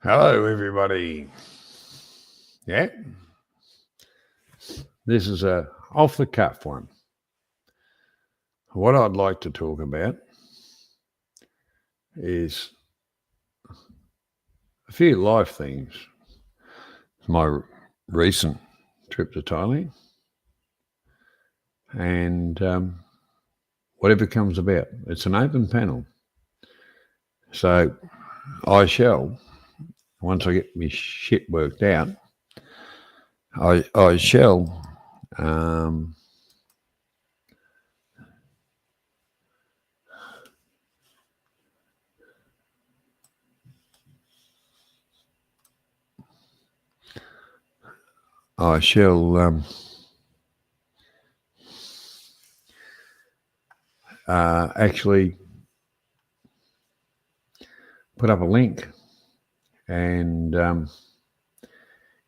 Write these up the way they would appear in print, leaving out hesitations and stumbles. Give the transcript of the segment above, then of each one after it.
Hello, everybody. Yeah, this is a off the cuff one. What I'd like to talk about is a few life things. My recent trip to Thailand and whatever comes about. It's an open panel. So I shall, once I get my shit worked out, I shall actually put up a link and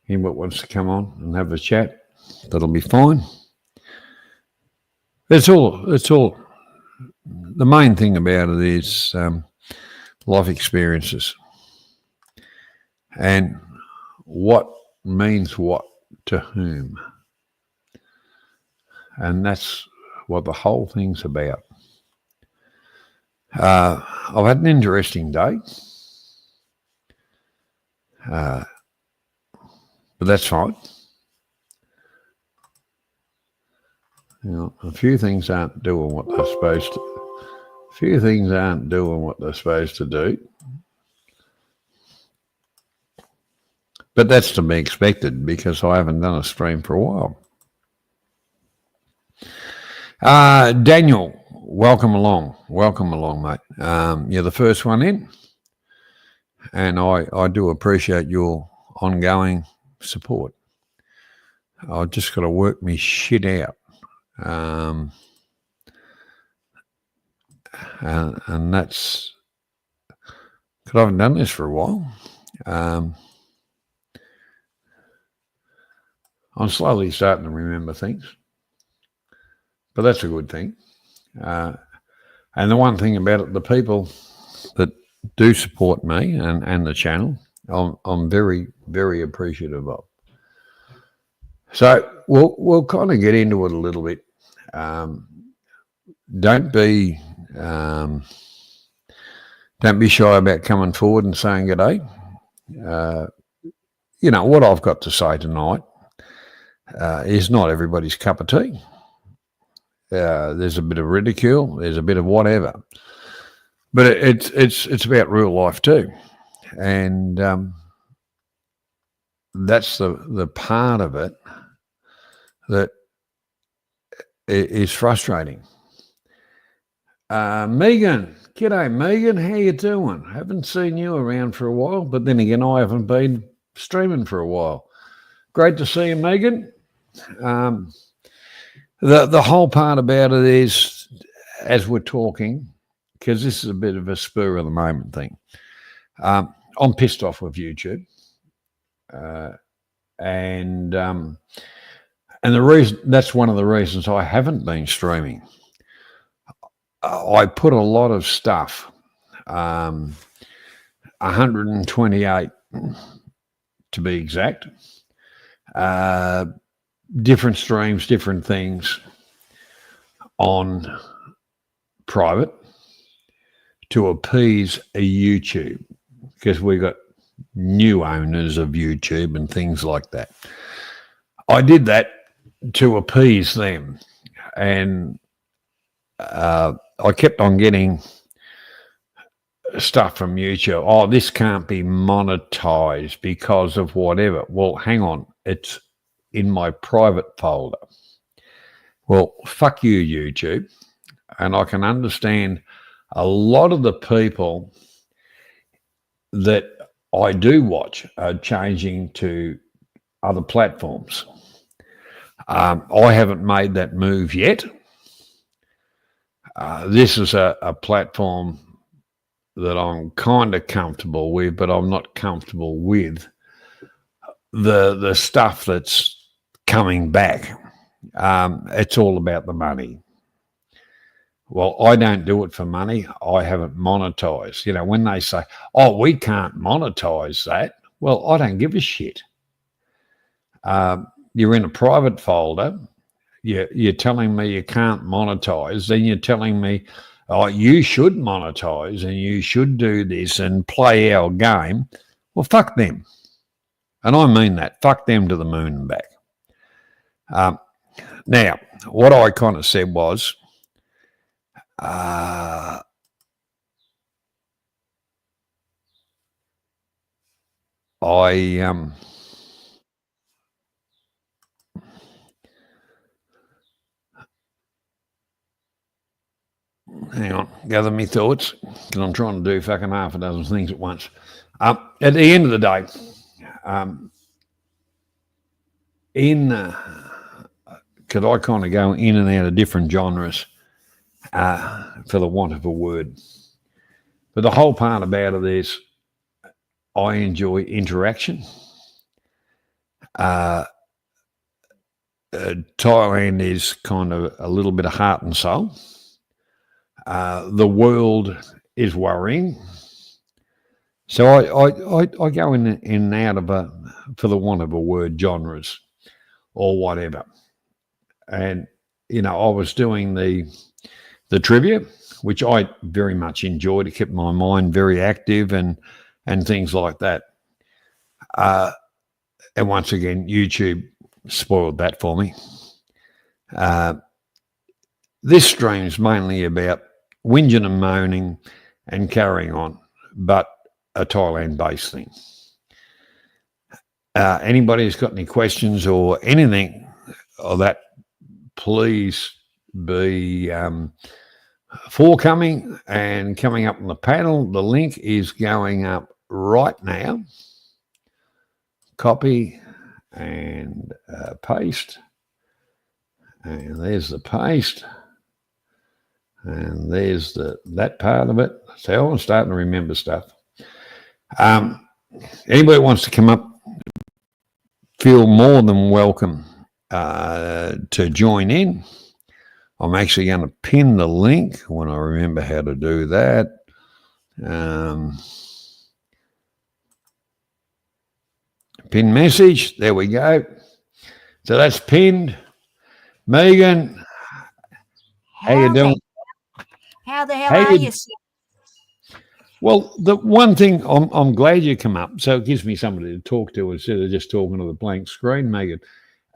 anyone wants to come on and have a chat, that'll be fine. It's all. The main thing about it is life experiences and what means what to whom. And that's what the whole thing's about. I've had an interesting day. But that's fine. You know, a few things aren't doing what they're supposed to. A few things aren't doing what they're supposed to do. But that's to be expected because I haven't done a stream for a while. Daniel, welcome along. Welcome along, mate. You're the first one in. And I do appreciate your ongoing support. I've just got to work me shit out. And that's because I haven't done this for a while. I'm slowly starting to remember things, but that's a good thing. And the one thing about it, the people that do support me and the channel, I'm very, very appreciative of. So we'll kind of get into it a little bit. Don't be shy about coming forward and saying good day. You know, what I've got to say tonight is not everybody's cup of tea. There's a bit of ridicule. There's a bit of whatever. But it's about real life too. And that's the part of it that is frustrating. Megan, g'day Megan, how you doing? Haven't seen you around for a while, but then again, I haven't been streaming for a while. Great to see you, Megan. The whole part about it is, as we're talking, because this is a bit of a spur of the moment thing. I'm pissed off with YouTube, and the reason that's one of the reasons I haven't been streaming. I put a lot of stuff, 128 to be exact, different streams, different things on private to appease a YouTube, because we got new owners of YouTube and things like that. I did that to appease them, and I kept on getting stuff from YouTube. Oh, this can't be monetized because of whatever. Well, hang on. It's in my private folder. Well, fuck you, YouTube. And I can understand a lot of the people that I do watch are changing to other platforms. I haven't made that move yet. This is a platform that I'm kind of comfortable with, but I'm not comfortable with the stuff that's coming back. It's all about the money. Well, I don't do it for money. I haven't monetized. You know, when they say, oh, we can't monetize that, well, I don't give a shit. You're in a private folder. You're telling me you can't monetize. Then you're telling me, oh, you should monetize and you should do this and play our game. Well, fuck them. And I mean that. Fuck them to the moon and back. Now, what I kind of said was, I hang on, gather me thoughts, because I'm trying to do fucking half a dozen things at once. At the end of the day, could I kind of go in and out of different genres, for the want of a word. But the whole part about it is I enjoy interaction. Thailand is kind of a little bit of heart and soul. The world is worrying. So I go in and out of for the want of a word, genres or whatever. And, you know, I was doing the trivia, which I very much enjoyed. It kept my mind very active and things like that. And once again, YouTube spoiled that for me. This stream's mainly about whinging and moaning and carrying on, but a Thailand-based thing. Anybody who's got any questions or anything of that, please be forthcoming and coming up on the panel. The link is going up right now. Copy and paste. And there's the paste. And there's that part of it. So I'm starting to remember stuff. Anybody wants to come up, feel more than welcome to join in. I'm actually going to pin the link when I remember how to do that. Pin message. There we go. So that's pinned. Megan, how you doing? How the hell are you? Well, the one thing, I'm glad you come up, so it gives me somebody to talk to instead of just talking to the blank screen, Megan.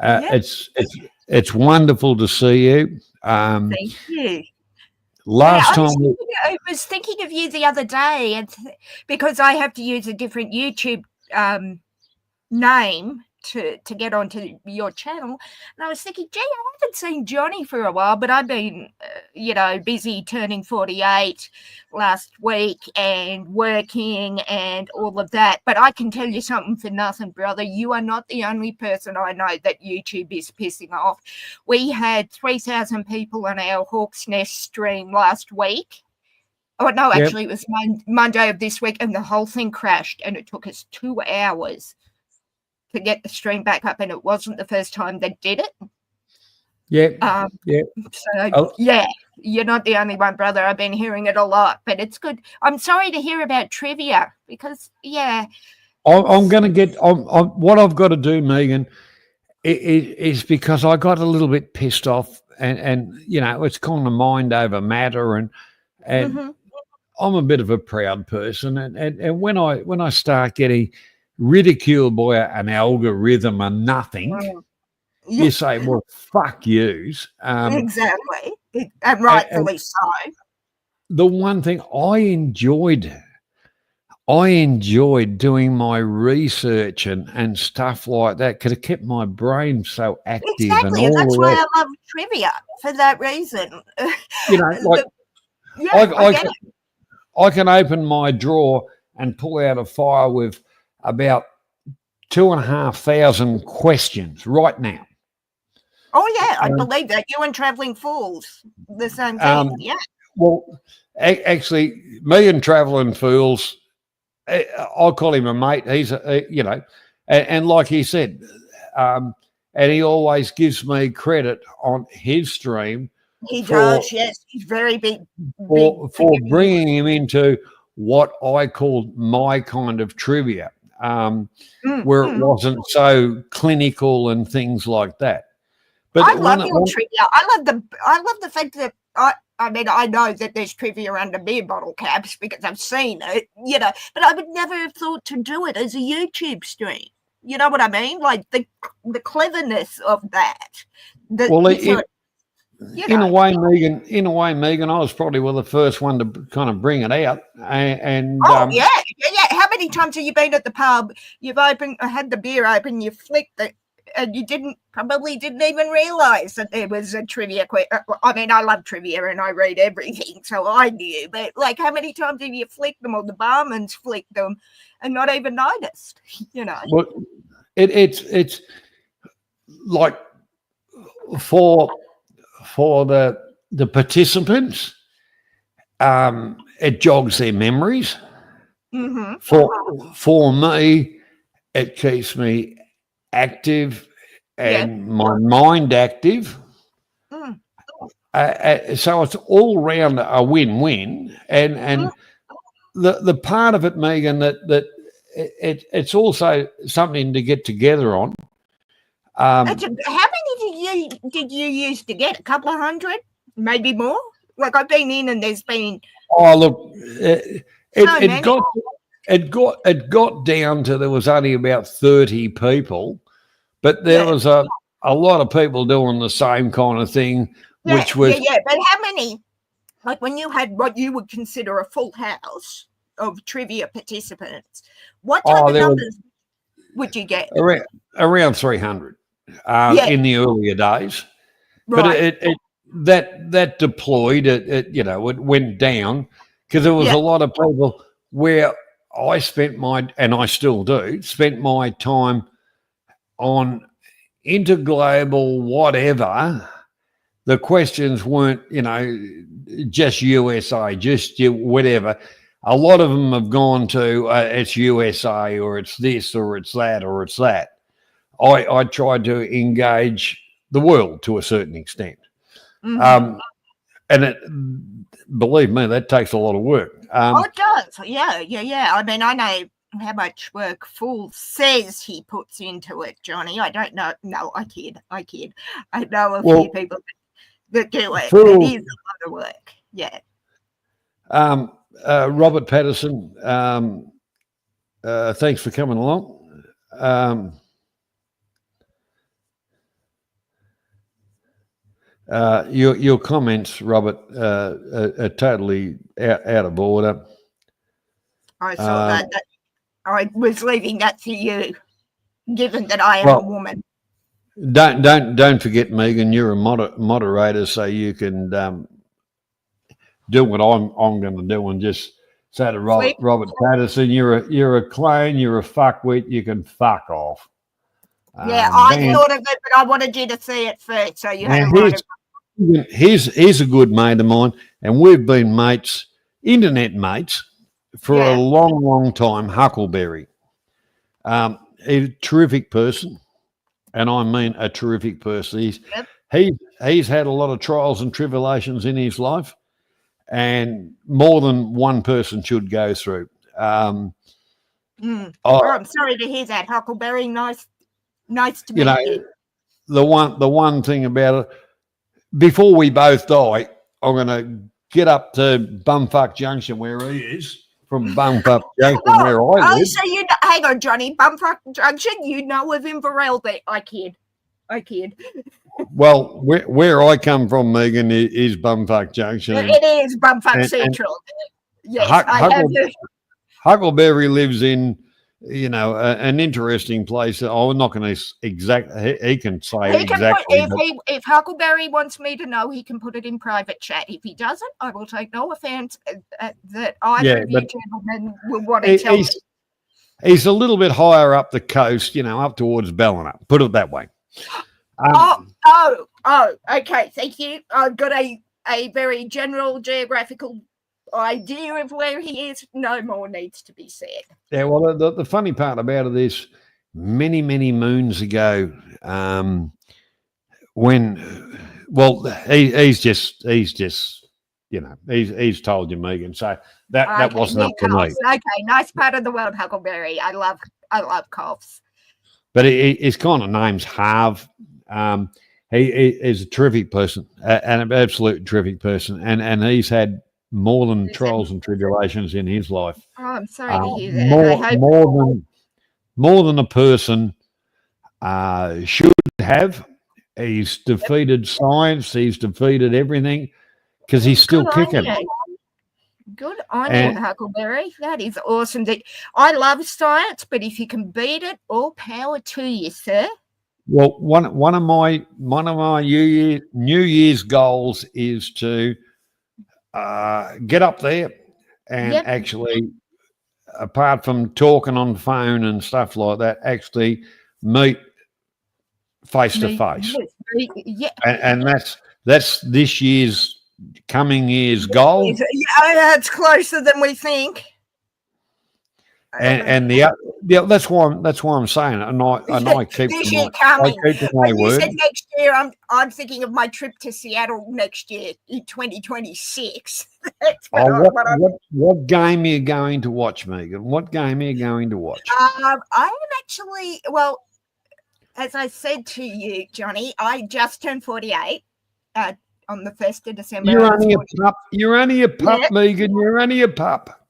It's wonderful to see you. Thank you. I was thinking of you the other day, because I have to use a different YouTube name to get onto your channel, and I was thinking, gee, I haven't seen Johnny for a while, but I've been busy turning 48 last week and working and all of that. But I can tell you something for nothing, brother, you are not the only person I know that YouTube is pissing off. We had 3,000 people on our Hawk's Nest stream last week. Oh no, actually it was Monday of this week, and the whole thing crashed, and it took us 2 hours to get the stream back up, and it wasn't the first time they did it. So you're not the only one, brother. I've been hearing it a lot, but it's good. I'm sorry to hear about trivia because I'm going to get what I've got to do, Megan, is because I got a little bit pissed off, and it's kind of mind over matter, and mm-hmm. I'm a bit of a proud person, and when I start getting ridiculed by an algorithm and nothing, you say, well, fuck yous. Exactly. And rightfully so. The one thing I enjoyed doing my research and stuff like that because it kept my brain so active. Exactly. And that's why I love trivia, for that reason. I can open my drawer and pull out a file with about 2,500 questions right now. Oh yeah, I believe that. You and Traveling Fools, the same thing. Well, actually, me and Traveling Fools, I'll call him a mate. He's and like he said, and he always gives me credit on his stream He for does, yes. He's very big. for bringing him into what I called my kind of trivia, where it wasn't so clinical and things like that. But I love your trivia. I love the fact that I mean, I know that there's trivia under beer bottle caps because I've seen it, but I would never have thought to do it as a YouTube stream. You know what I mean? Like the cleverness of that. In a way, Megan, I was probably the first one to kind of bring it out. And yeah. How many times have you been at the pub? You've had the beer open, you flicked it, and you probably didn't even realize that there was a trivia quiz. I mean, I love trivia and I read everything, so I knew. But like, how many times have you flicked them, or the barman's flicked them, and not even noticed? Well, it's like for the participants, it jogs their memories. For me, it keeps me active and my mind active. So it's all round a win-win. And the part of it, Megan, that it's also something to get together on. How many did you use to get? A couple of hundred, maybe more? Like, I've been in and there's been. Oh, look, it got down to there was only about 30 people, but there was a lot of people doing the same kind of thing, which was But how many? Like, when you had what you would consider a full house of trivia participants, what type of numbers would you get? Around 300 in the earlier days, right. But that deployed. It went down because there was a lot of people where I spent I still do, spent my time on interglobal whatever. The questions weren't, just USA, just whatever. A lot of them have gone to it's USA or it's this or it's that or it's that. I tried to engage the world to a certain extent. And believe me, that takes a lot of work. It does. Yeah. I mean, I know how much work Fool says he puts into it, Johnny. I don't know. No, I kid. I know a few people that do it. It is a lot of work. Yeah. Robert Patterson, thanks for coming along. Your comments, Robert, are totally out of order. I saw that. I was leaving that to you, given that I am a woman. Don't forget, Megan, you're a moderator, so you can do what I'm going to do and just say to Robert Patterson, you're a clone, you're a fuckwit, you can fuck off. I thought of it, but I wanted you to see it first, so you had a He's a good mate of mine, and we've been mates, internet mates, for a long, long time. Huckleberry, a terrific person, and I mean a terrific person. He's had a lot of trials and tribulations in his life, and more than one person should go through. I'm sorry to hear that, Huckleberry. Nice to meet you. The one thing about it, before we both die, I'm going to get up to Bumfuck Junction where he is, from Bumfuck Junction where I live. So hang on, Johnny, Bumfuck Junction, you know of Inverell there. I kid. Well, where I come from, Megan, is Bumfuck Junction. It is Bumfuck Central. Yes, Huckleberry lives in, an interesting place. I'm not going to he can say exactly. If Huckleberry wants me to know, he can put it in private chat. If he doesn't, I will take no offense that either of you gentlemen will want to tell me. He's a little bit higher up the coast, up towards Ballina. Put it that way. Okay. Thank you. I've got a very general geographical idea of where he is. No more needs to be said. Yeah, well, the funny part about it is many, many moons ago, when Well, he's just he's told you, Megan. So that wasn't up to me. Okay, nice part of the world, Huckleberry. I love coughs. But his kind of name's Harv. He is a terrific person, an absolute terrific person, and he's had more than trials and tribulations in his life. Oh, I'm sorry to hear that. More than a person should have. He's defeated science. He's defeated everything because he's still kicking. Good on you, Huckleberry. That is awesome. I love science, but if you can beat it, all power to you, sir. Well, one of my New Year's goals is to get up there and actually, apart from talking on the phone and stuff like that, actually meet face to face. Yeah, and that's this coming year's goal. Yeah, that's closer than we think. And that's why I'm saying it. And I keep this year coming. My you word. said next year. I'm thinking of my trip to Seattle next year in 2026. What game are you going to watch, Megan? What game are you going to watch? I am actually, well, as I said to you, Johnny, I just turned 48 on the 1st of December. You're only a pup. You're only a pup, yeah. Megan. You're only a pup.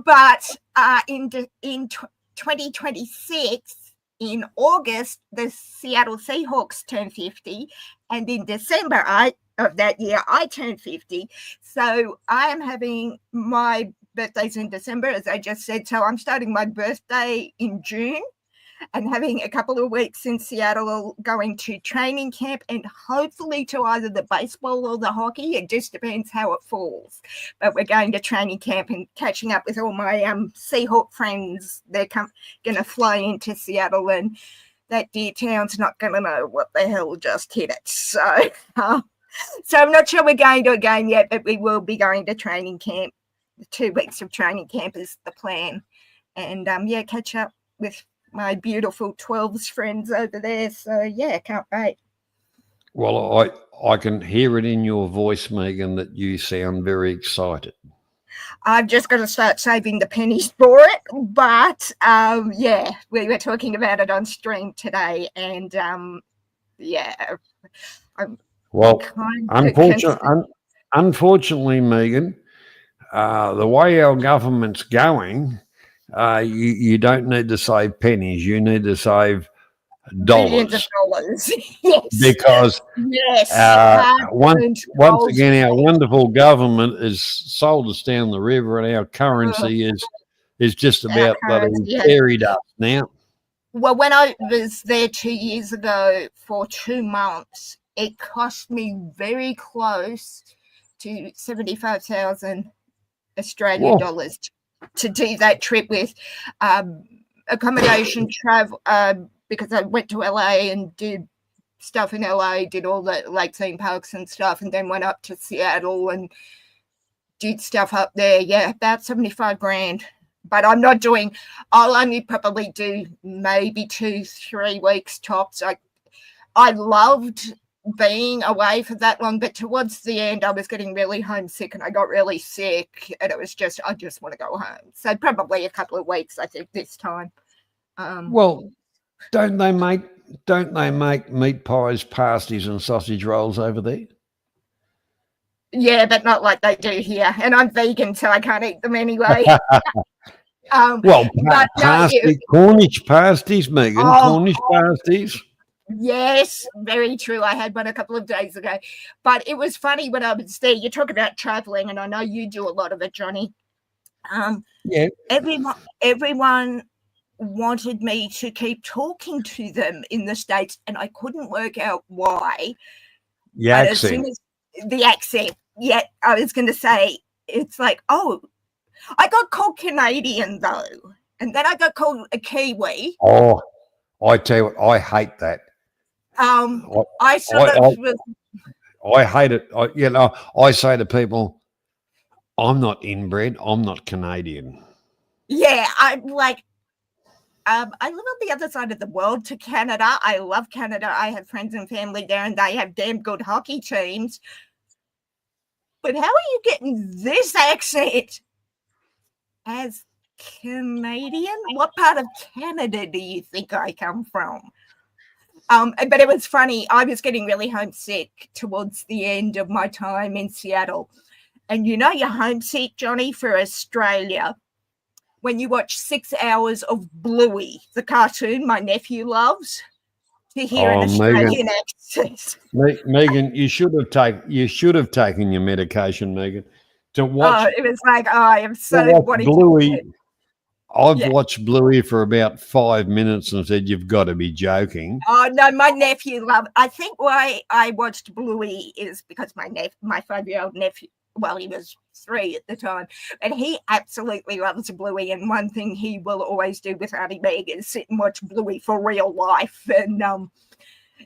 But in 2026, in August, the Seattle Seahawks turn 50, and in December of that year, I turned 50. So I am having my birthdays in December, as I just said. So I'm starting my birthday in June and having a couple of weeks in Seattle, going to training camp and hopefully to either the baseball or the hockey. It just depends how it falls. But we're going to training camp and catching up with all my Seahawk friends. They're going to fly into Seattle, and that dear town's not going to know what the hell just hit it. So I'm not sure we're going to a game yet, but we will be going to training camp. The 2 weeks of training camp is the plan. And, catch up with my beautiful 12s friends over there. So, yeah, can't wait. Well, I can hear it in your voice, Megan, that you sound very excited. I've just got to start saving the pennies for it. But, we were talking about it on stream today. And, unfortunately, Megan, the way our government's going, you don't need to save pennies. You need to save dollars. Billions of dollars. Yes. Because once again, our wonderful government has sold us down the river, and our currency is just about bloody fairy dust now. Well, when I was there 2 years ago for 2 months, it cost me very close to 75,000 Australian dollars to do that trip with accommodation, travel, because I went to LA and did stuff in LA, did all the lake theme parks and stuff, and then went up to Seattle and did stuff up there. Yeah, about 75 grand. But I'll only probably do maybe 2-3 weeks tops. I loved being away for that long, but towards the end I was getting really homesick and I got really sick, and it was just, I just want to go home. So probably a couple of weeks, I think, this time. Well, don't they make meat pies, pasties and sausage rolls over there? Yeah, but not like they do here, and I'm vegan, so I can't eat them anyway. Cornish pasties, Megan. Cornish pasties. Yes, very true. I had one a couple of days ago. But it was funny when I was there. You talk about traveling, and I know you do a lot of it, Johnny. Everyone wanted me to keep talking to them in the States, and I couldn't work out why. The accent. The accent. Yeah, I was going to say, it's like, I got called Canadian, though. And then I got called a Kiwi. Oh, I tell you what, I hate that. I hate it. I say to people, I'm not inbred. I'm not Canadian. Yeah, I'm like, I live on the other side of the world to Canada. I love Canada. I have friends and family there, and they have damn good hockey teams. But how are you getting this accent as Canadian? What part of Canada do you think I come from? But it was funny. I was getting really homesick towards the end of my time in Seattle. And you know you're homesick, Johnny, for Australia when you watch 6 hours of Bluey, the cartoon my nephew loves, to hear an Australian accent. Megan, you should have taken your medication, Megan, to watch. It was like, I am so Bluey. I've watched Bluey for about 5 minutes and said, "You've got to be joking." Oh no, my nephew loved. I think why I watched Bluey is because my 5-year-old nephew. Well, he was 3 at the time, and he absolutely loves Bluey. And one thing he will always do with Auntie Meg is sit and watch Bluey for real life. And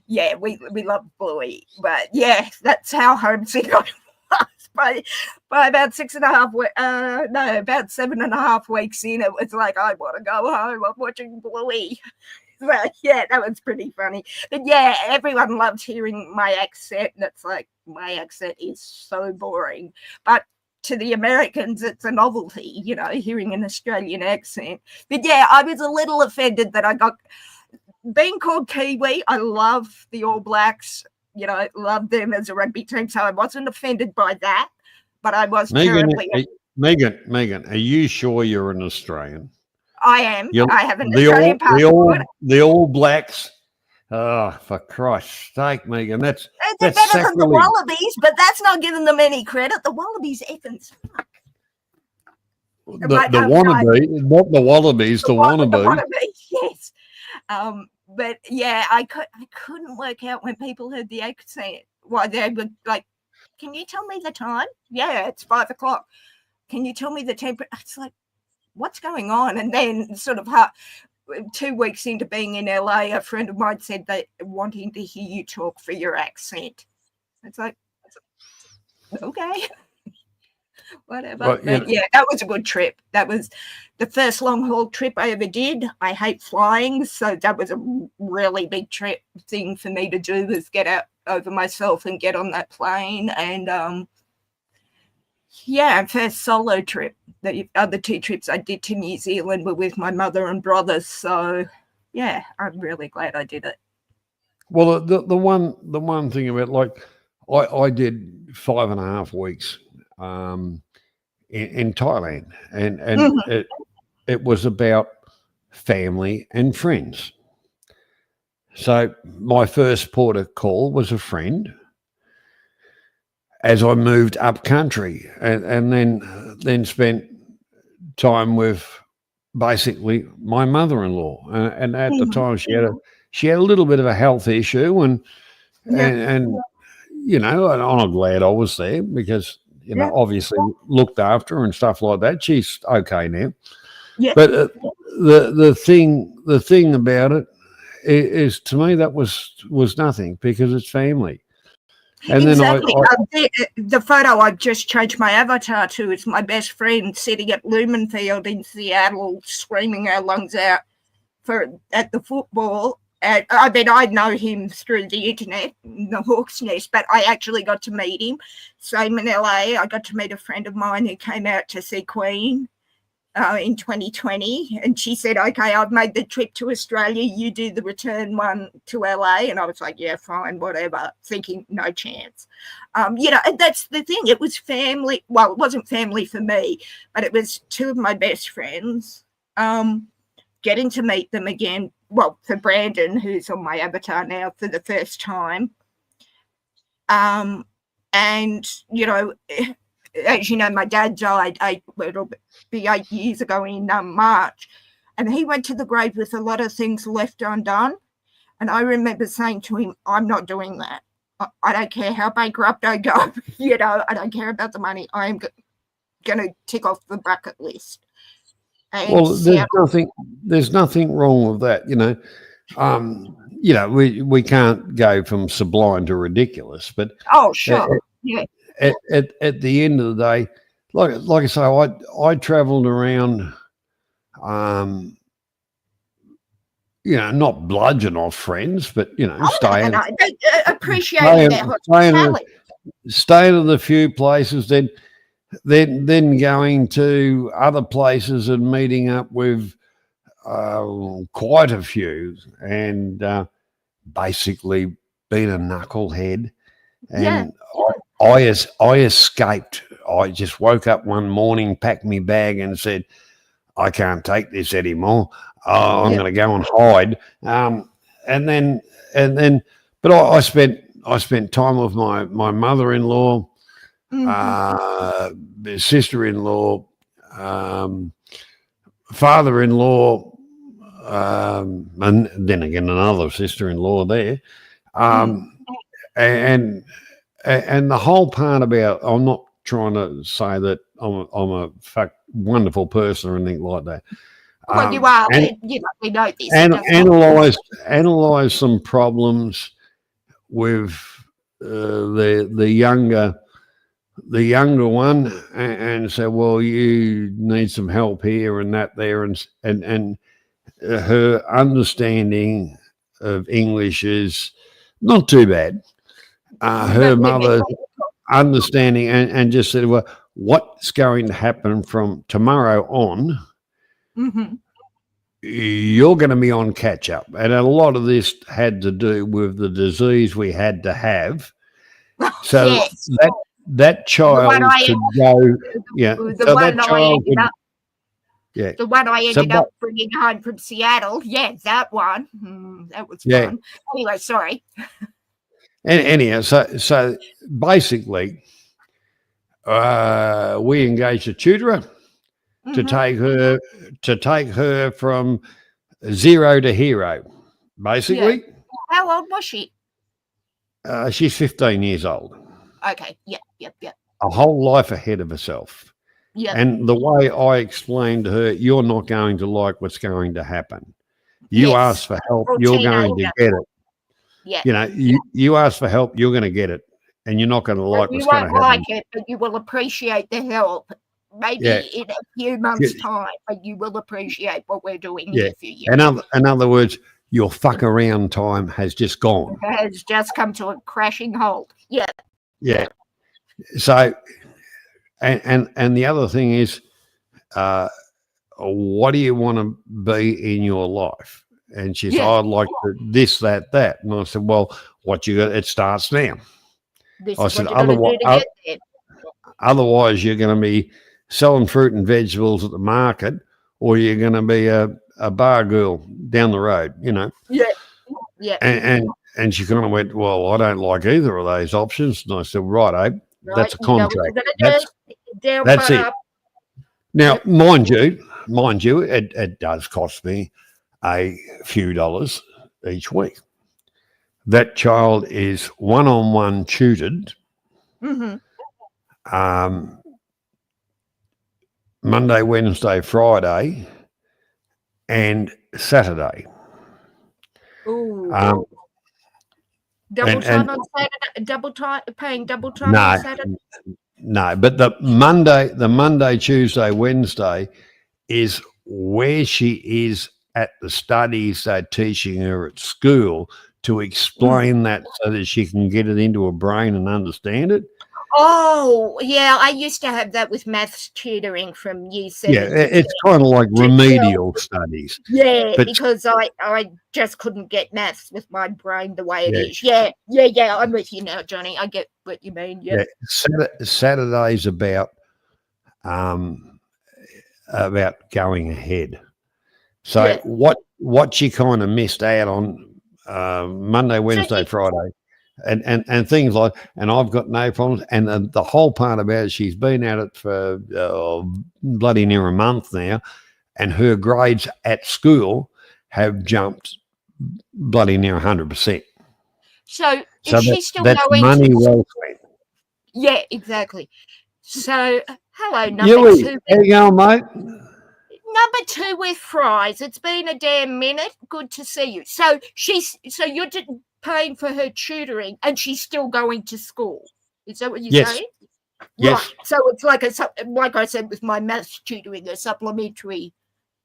yeah, we love Bluey. But yeah, that's how homesick I was. By about 7.5 weeks in, it was like, I want to go home. I'm watching Bluey. But yeah, that was pretty funny. But yeah, everyone loved hearing my accent, and it's like, my accent is so boring. But to the Americans, it's a novelty, you know, hearing an Australian accent. But yeah, I was a little offended that I got being called Kiwi. I love the All Blacks, you know, love them as a rugby team, so I wasn't offended by that. But I was terribly. Megan, are you sure you're an Australian? I am. I have an Australian passport. The All Blacks. Oh, for Christ's sake, Megan, that's better than the Wallabies, but that's not giving them any credit. The Wallabies effing suck. The wannabe, not the Wallabies, the wannabe. The wannabe, yes. But yeah, I couldn't work out when people heard the accent. Why they would like, can you tell me the time? Yeah, it's 5 o'clock. Can you tell me the temperature? It's like, what's going on? And then sort of 2 weeks into being in LA, a friend of mine said they wanting to hear you talk for your accent. It's like, okay, whatever. Well, but yeah, that was a good trip. That was the first long haul trip I ever did. I hate flying, so that was a really big trip thing for me to do, was get out over myself and get on that plane. And yeah, first solo trip. The other 2 trips I did to New Zealand were with my mother and brothers. So yeah, I'm really glad I did it. Well, the one thing about, like, I did 5.5 weeks in Thailand, and mm-hmm. it was about family and friends. So my first port of call was a friend, as I moved up country, and then spent time with basically my mother-in-law, and at the time she had a little bit of a health issue, and you know, and I'm glad I was there because, you know, obviously looked after her and stuff like that. She's okay now, but the thing about it is, to me, that was nothing, because it's family. And exactly. Then the photo I've just changed my avatar to is my best friend sitting at Lumenfield in Seattle, screaming our lungs out at the football. And I mean, I know him through the internet, the Hawks Nest, but I actually got to meet him. Same in LA, I got to meet a friend of mine who came out to see Queen in 2020, and she said, okay, I've made the trip to Australia, you do the return one to LA. And I was like, yeah, fine, whatever, thinking no chance. You know, and that's the thing, it was family. Well, it wasn't family for me, but it was 2 of my best friends. Getting to meet them again, well, for Brandon, who's on my avatar now, for the first time. And, you know, as you know, my dad died 8 years ago in March, and he went to the grave with a lot of things left undone. And I remember saying to him, I'm not doing that. I don't care how bankrupt I go, you know, I don't care about the money. I'm going to tick off the bucket list. And well, there's nothing wrong with that, you know. You know, we can't go from sublime to ridiculous, but oh, sure, yeah. At the end of the day, like I say, I travelled around not bludgeon off friends, but Oh, no, stay appreciating their hospitality. staying in a few places, then going to other places and meeting up with quite a few, and basically being a knucklehead. And I escaped. I just woke up one morning, packed my bag, and said, "I can't take this anymore. I'm going to go and hide." And then, but I spent time with my mother-in-law, sister-in-law, father-in-law, and then again another sister-in-law there, and the whole part about, I'm not trying to say that I'm a wonderful person or anything like that. Well, you are. We know this. And analyze some problems with the younger one, and say, well, you need some help here and that there, and her understanding of English is not too bad. Her mother understanding, and just said, well, what's going to happen from tomorrow on? You're going to be on catch up. And a lot of this had to do with the disease we had to have. So that child could go, the one I ended up bringing home from Seattle. Yeah, that one. That was fun. Anyway, sorry. And anyhow, so basically, we engaged a tutor to take her from zero to hero, basically. Yeah. How old was she? She's 15 years old. Okay. Yep. A whole life ahead of herself. Yeah. And the way I explained to her, you're not going to like what's going to happen. You ask for help, you're going to get it. Yeah. You ask for help, you're going to get it. And you're not going to like what's going to happen. You won't like it, but you will appreciate the help. Maybe in a few months' time, but you will appreciate what we're doing here for you. In other words, your fuck around time has just gone. It has just come to a crashing halt. Yeah. Yeah. So, and the other thing is, what do you want to be in your life? And she said, I'd like to this, that. And I said, well, what you got? It starts now. I said, otherwise you're going to be selling fruit and vegetables at the market, or you're going to be a bar girl down the road, Yeah. And she kind of went, well, I don't like either of those options. And I said, right, that's a contract. That's it. Now, mind you, it does cost me a few dollars each week. That child is one-on-one tutored. Monday, Wednesday, Friday, and Saturday. Ooh. Double time on Saturday? Paying double time on Saturday? No, but the Monday, Tuesday, Wednesday is where she is at the studies they're teaching her at school to explain that so that she can get it into her brain and understand it. Oh, yeah, I used to have that with maths tutoring from year 7. Yeah, it's kind of like remedial studies. Yeah, because I just couldn't get maths with my brain the way it is. Yeah, I'm with you now, Johnny. I get what you mean. Yeah. Saturday's about going ahead. So what she kind of missed out on Monday, Wednesday, Friday. And things like, and I've got no problems. And the whole part about it, she's been at it for bloody near a month now, and her grades at school have jumped bloody near 100%. So is she still going money well spent? Yeah, exactly. So, hello, number Yui, 2. How you going, mate? Number 2 with fries. It's been a damn minute. Good to see you. So you're paying for her tutoring, and she's still going to school. Is that what you're saying? Yes. Right. So it's like I said with my maths tutoring, a supplementary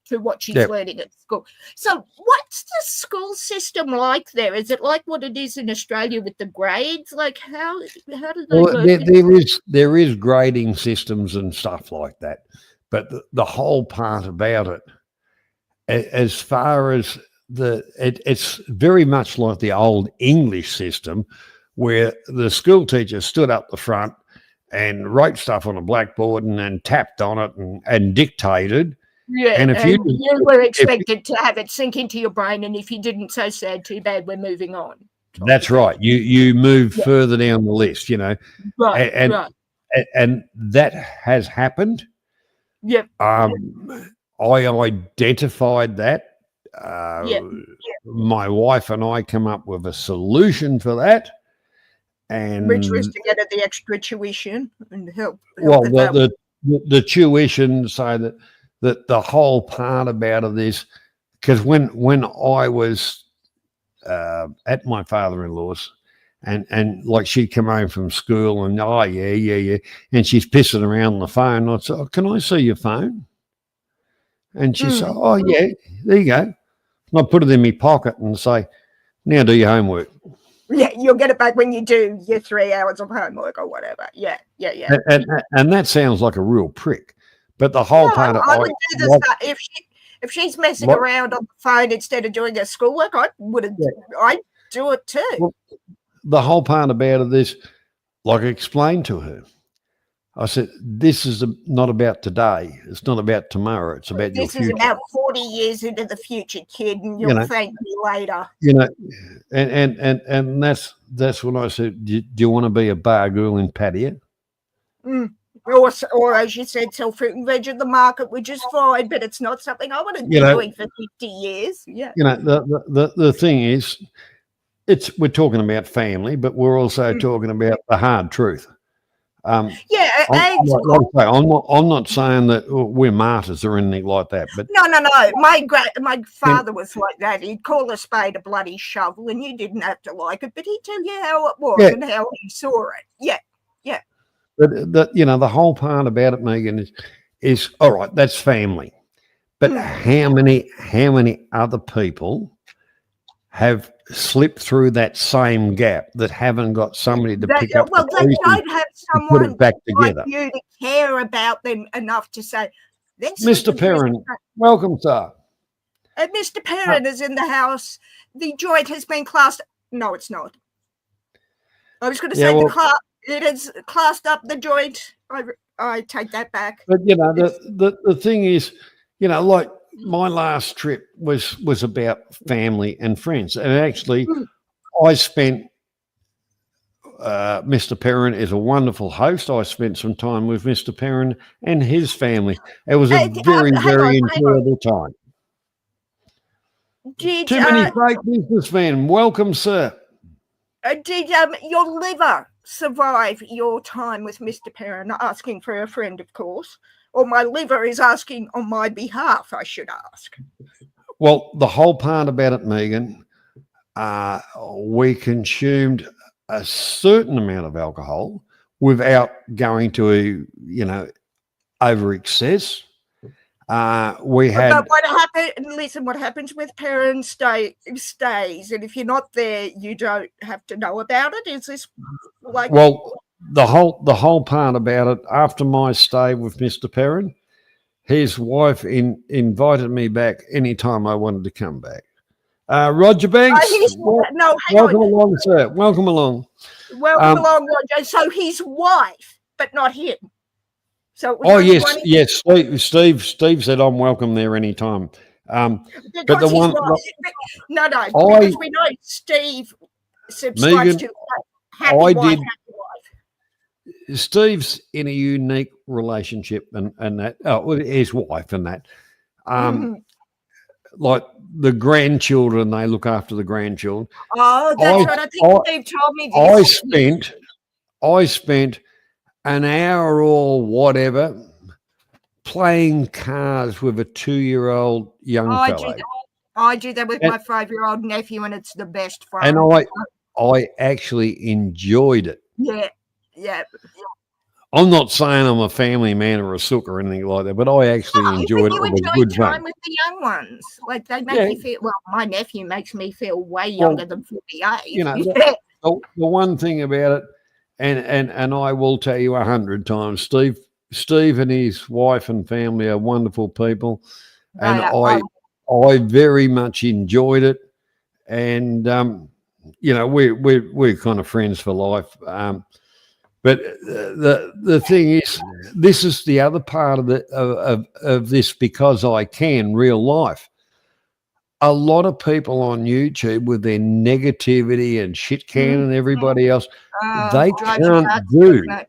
to what she's Yep. learning at school. So what's the school system like there? Is it like what it is in Australia with the grades? Like how do they Well, work? there is grading systems and stuff like that, but the whole part about it, as far as it's very much like the old English system, where the school teacher stood up the front and wrote stuff on a blackboard and then tapped on it and dictated. Yeah, And if you were expected to have it sink into your brain, and if you didn't, so sad, too bad, we're moving on. that's right, you move Yeah. further down the list, Right, and right. and that has happened. Yep. I identified that. Yeah. My wife and I come up with a solution for that, and Which was to get at the extra tuition and help well, with that. the tuition, so that the whole part about it is because when I was at my father-in-law's and like she'd come home from school and yeah, and she's pissing around on the phone. I'd say, oh, can I see your phone? And she said, oh yeah, there you go. And I put it in my pocket and say, now do your homework. Yeah, you'll get it back when you do your 3 hours of homework or whatever. Yeah. And that sounds like a real prick. But the whole part of I would do this if she's messing around on the phone instead of doing her schoolwork. I'd do it too. Well, the whole part about it is, like I explained to her, I said, this is not about today. It's not about tomorrow. It's about your future. This is about 40 years into the future, kid, and you'll thank me later. And that's when I said, do you want to be a bar girl in Pattaya? Or as you said, sell fruit and veg at the market, which is fine, but it's not something I want to be doing for 50 years. Yeah. The thing is, we're talking about family, but we're also talking about the hard truth. I'm not saying that we're martyrs or anything like that, but no. My father was like that. He'd call a spade a bloody shovel, and you didn't have to like it, but he'd tell you how it was and how he saw it. Yeah. But the whole part about it, Megan, is all right. That's family, but how many other people have slipped through that same gap that haven't got somebody to pick up? Well, they don't have someone put it back together. Like you to care about them enough to say, Mr. Perrin, welcome, sir. Mr. Perrin is in the house. The joint has been classed. No, it's not. I was going to say it is classed up the joint. I take that back. But the thing is, like my last trip was about family and friends, and actually, I spent. Mr. Perrin is a wonderful host. I spent some time with Mr. Perrin and his family. It was a very enjoyable time. Too many fake businessmen. Welcome, sir. Did your liver survive your time with Mr. Perrin? Asking for a friend, of course. Or my liver is asking on my behalf, I should ask. Well, the whole part about it, Megan, we consumed a certain amount of alcohol without going to, over excess. We had. But what happened? Listen, what happens with parents stays, and if you're not there, you don't have to know about it. Is this like? Well, the whole part about it. After my stay with Mr. Perrin, his wife invited me back anytime I wanted to come back. Roger Banks, welcome along, sir. Welcome along. Welcome along, Roger. So his wife, but not him. So yes. Steve said I'm welcome there anytime. But the one, because we know Steve subscribes to happy wife. Steve's in a unique relationship, and that his wife and that. Like the grandchildren, they look after the grandchildren. Oh, that's right. I think Steve told me this. I spent an hour or whatever playing cards with a 2-year-old young fellow. I do that with my 5-year-old nephew, and it's the best fun. And I actually enjoyed it. Yeah. I'm not saying I'm a family man or a sook or anything like that, but I actually No, but enjoyed it. you It was enjoy good time fun. with the young ones. Like they make Yeah, you feel. Well, my nephew makes me feel way well, younger than 48. you know, Yeah. the one thing about it, and I will tell you 100 times, Steve and his wife and family are wonderful people, and They are, oh, I very much enjoyed it, and we're kind of friends for life. But the thing is, this is the other part of of this, because I can real life. A lot of people on YouTube with their negativity and shit can and mhm. everybody else, they Drives you can't nuts, do doesn't it?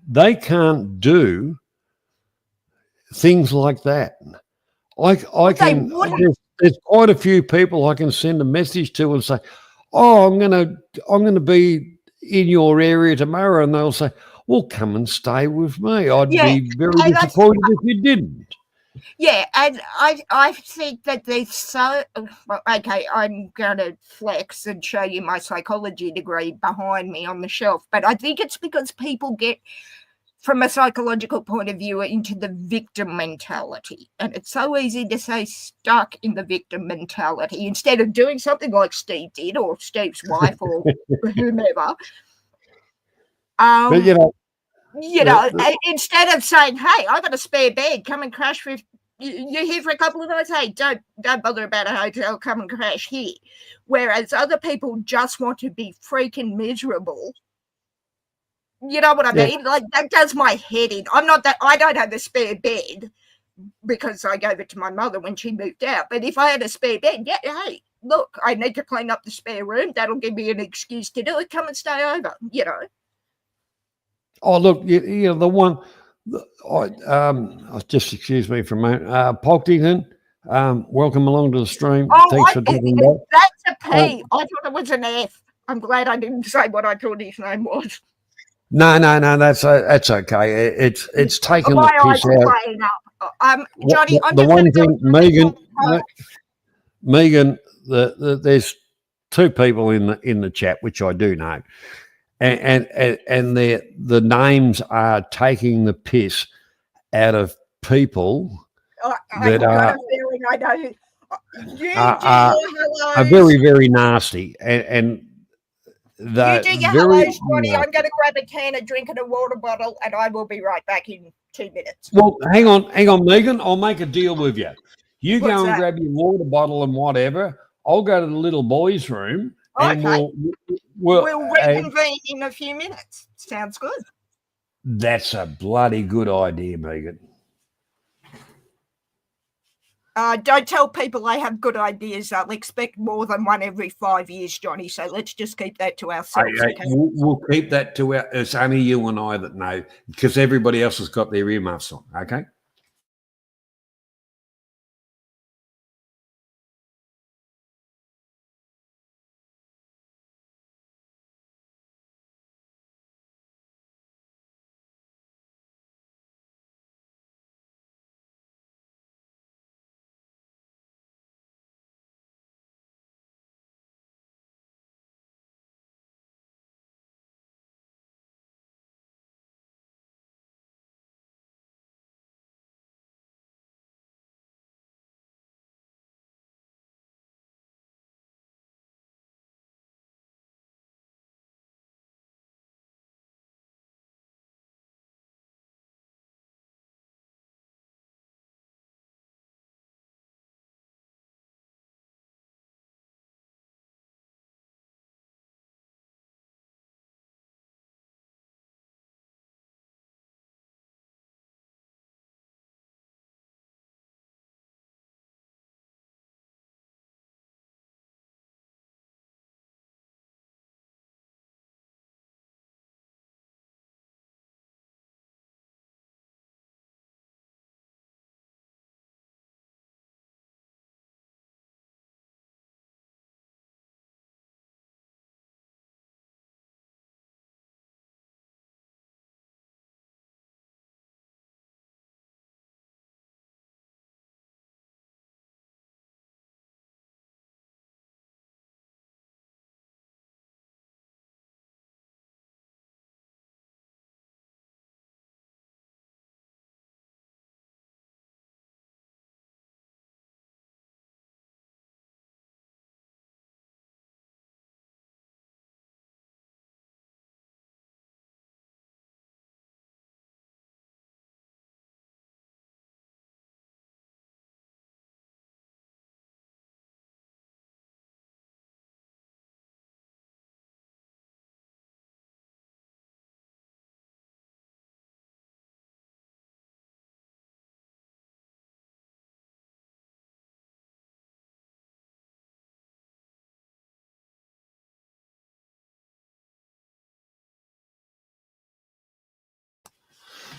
they can't do things like that. I Well, they can wouldn't. there's quite a few people I can send a message to and say, "Oh, I'm gonna be in your area tomorrow," and they'll say, "Well, come and stay with me." I'd Yeah, be very and I disappointed if you didn't. Yeah, and I think that there's so well, okay, I'm gonna flex and show you my psychology degree behind me on the shelf, but I think it's because people get from a psychological point of view into the victim mentality. And it's so easy to stay stuck in the victim mentality instead of doing something like Steve did or Steve's wife or whomever. But Um, the instead of saying, "Hey, I got a spare bed, come and crash with you're here for a couple of nights. Hey, don't bother about a hotel, come and crash here." Whereas other people just want to be freaking miserable. You know what I yeah. mean? Like that does my head in. I'm not that I don't have a spare bed because I gave it to my mother when she moved out. But if I had a spare bed, yeah, hey, look, I need to clean up the spare room. That'll give me an excuse to do it. Come and stay over. Oh, look, the one. Just excuse me for a moment. Poctington, welcome along to the stream. Oh, Thanks for dropping by. that's a Um, P. I thought it was an F. I'm glad I didn't say what I thought his name was. no, that's okay. It's taking the My piss eyes are out. playing up. Johnny, I'm The just going to one go thing, and grab some Megan, there's two people in the chat which I do know, and the names are taking the piss out of people that I've got a feeling I know who. You are, do are, your are hellos. very nasty, and You they're do your very hellos, Johnny. I'm going to grab a can of drink and a water bottle, and I will be right back in 2 minutes. well. Hang on, Megan. I'll make a deal with you. You What's go and that? grab your water bottle and whatever. I'll go to the little boys' room, and Okay. we'll We'll reconvene in a few minutes. Sounds good. that's a bloody good idea, Megan. Don't tell people they have good ideas. They'll expect more than one every 5 years, Johnny. So let's just keep that to ourselves. Okay? We'll keep that to our. It's only you and I that know, because everybody else has got their earmuffs on. Okay.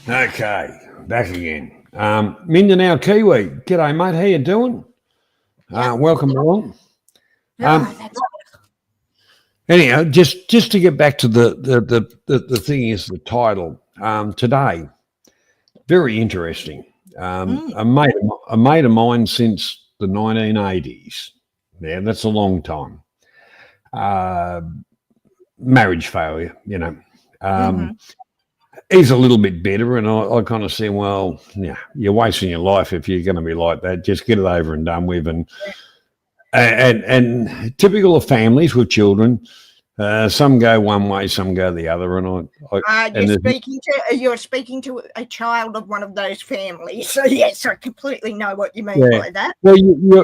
Okay, back again. Mindanao Kiwi. G'day, mate. How you doing? Welcome along. That's Anyhow, just to get back to the thing is the title today. Very interesting. A mate of mine since the 1980s. Yeah, that's a long time. Marriage failure, you know. He's a little bit better, and I kind of say, well, yeah, you're wasting your life if you're going to be like that. Just get it over and done with. And typical of families with children, some go one way, some go the other. And you're speaking to a child of one of those families. So yes, I completely know what you mean by that. Well,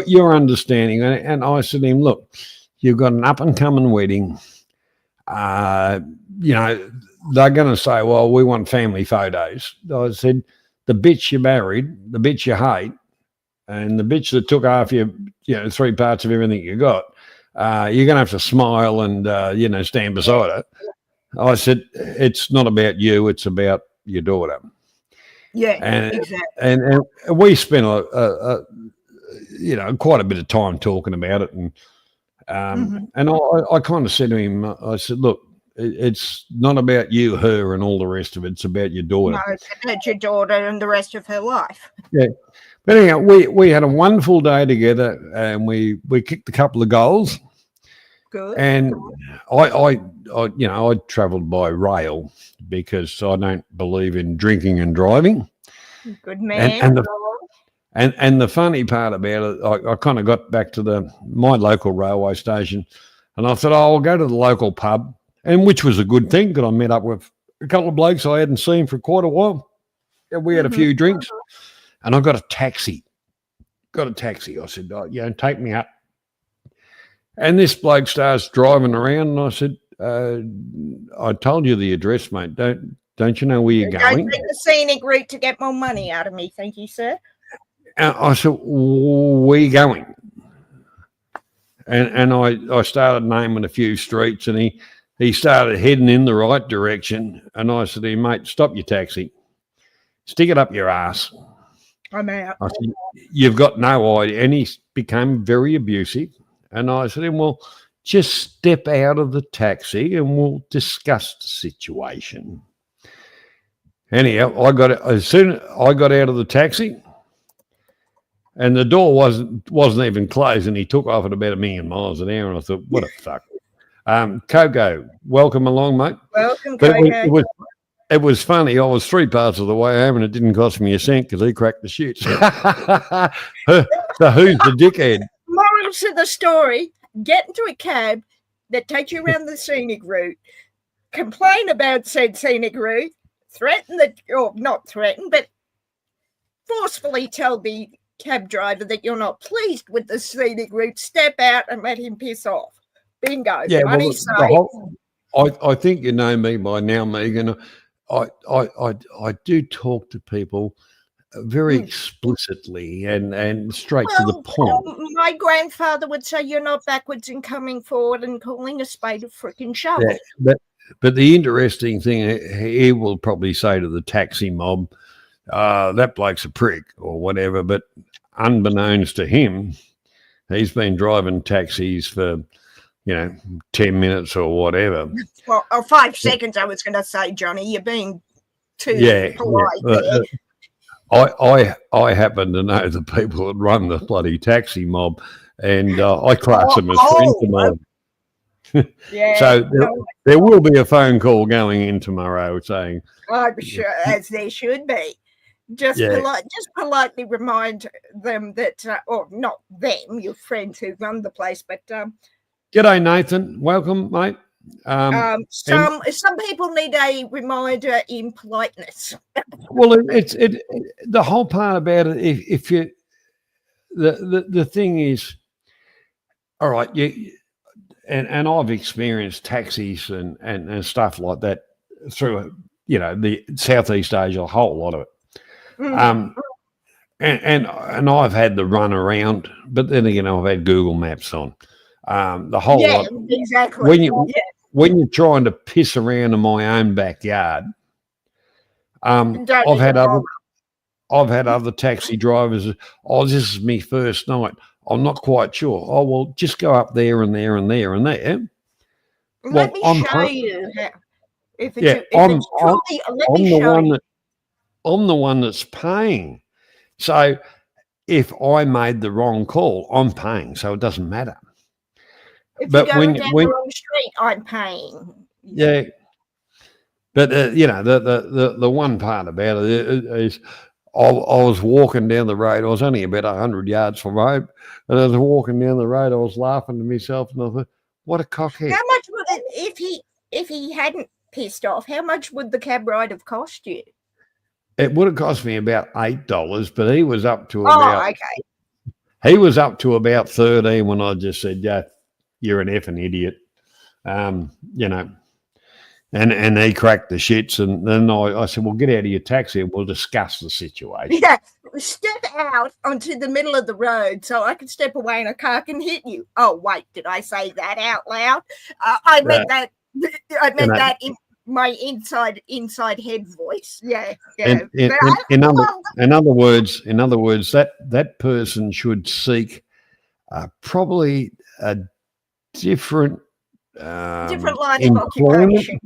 you're understanding, and I said to him, look, you've got an up and coming wedding. You know, they're going to say, well, we want family photos. I said, the bitch you married, the bitch you hate, and the bitch that took half your, 3 parts of everything you got, you're going to have to smile and, stand beside her. I said, it's not about you, it's about your daughter. Yeah, and, exactly. And we spent, quite a bit of time talking about it. And I kind of said to him, I said, look, it's not about you, her, and all the rest of it. It's about your daughter. No, it's about your daughter and the rest of her life. Yeah. But anyhow, we had a wonderful day together, and we kicked a couple of goals. Good. And I travelled by rail because I don't believe in drinking and driving. Good man. And the funny part about it, I kind of got back to my local railway station, and I thought, I'll go to the local pub, and which was a good thing because I met up with a couple of blokes I hadn't seen for quite a while. And we had a few drinks, and I got a taxi. I said, take me up. And this bloke starts driving around, and I said, I told you the address, mate. Don't you know where you're going? Don't take the scenic route to get more money out of me. Thank you, sir. I said, where are you going? And I started naming a few streets, and he started heading in the right direction. And I said to him, mate, stop your taxi. Stick it up your ass. I'm out. I said, you've got no idea. And he became very abusive. And I said to him, well, just step out of the taxi and we'll discuss the situation. Anyhow, as soon as I got out of the taxi, and the door wasn't even closed, and he took off at about 1 million miles an hour, and I thought, what a fuck. Coco, welcome along, mate. Welcome, but Coco. It was funny. I was 3 parts of the way home, and it didn't cost me a cent because he cracked the shit. So who's the dickhead? Moral to the story, get into a cab that takes you around the scenic route, complain about said scenic route, not threaten, but forcefully tell the cab driver that you're not pleased with the scenic route, step out and let him piss off. Bingo. Yeah, money saved. I think you know me by now, Megan. I do talk to people very explicitly and straight to the point. My grandfather would say you're not backwards in coming forward and calling a spade a freaking shovel. Yeah, but the interesting thing, he will probably say to the taxi mob, that bloke's a prick or whatever, but unbeknownst to him, he's been driving taxis for 10 minutes or whatever. Well, or 5 seconds, I was going to say, Johnny. You're being too polite there. I happen to know the people that run the bloody taxi mob, and I class them as friends of mine. Yeah, so there will be a phone call going in tomorrow saying, I'm sure, as there should be. Just politely remind them that, or not them, your friends who run the place, but g'day, Nathan. Welcome, mate. Some people need a reminder in politeness. Well, it's the whole part about it. If you, the thing is, all right, and I've experienced taxis and stuff like that through the Southeast Asia, a whole lot of it. And I've had the run around, but then again, I've had Google Maps on. The whole lot. Exactly. When you're trying to piss around in my own backyard, Don't I've had even other bother. I've had other taxi drivers. Oh, this is me first night. I'm not quite sure. Oh, well, just go up there and there and there and there. Let Well, me I'm show you how. If yeah, it's truly, let me show you. I'm the one that's paying. So if I made the wrong call, I'm paying, so it doesn't matter. If But you're going down the wrong street, I'm paying. yeah, but you know the one part about it is I was walking down the road. I was only about 100 yards from home, and as I was walking down the road, I was laughing to myself, and I thought, "What a cockhead!" How much would it if he hadn't pissed off? How much would the cab ride have cost you? It would have cost me about $8, but he was up to Oh, okay. He was up to about 13 when I just said, "Yeah, you're an effing idiot," you know. And he cracked the shits, and then I said, "Well, get out of your taxi and we'll discuss the situation." Yeah, step out onto the middle of the road so I can step away and a car can hit you. Oh, wait, did I say that out loud? I meant that. I meant that in my inside head voice. Yeah. In other words, that person should seek probably a different line of occupation.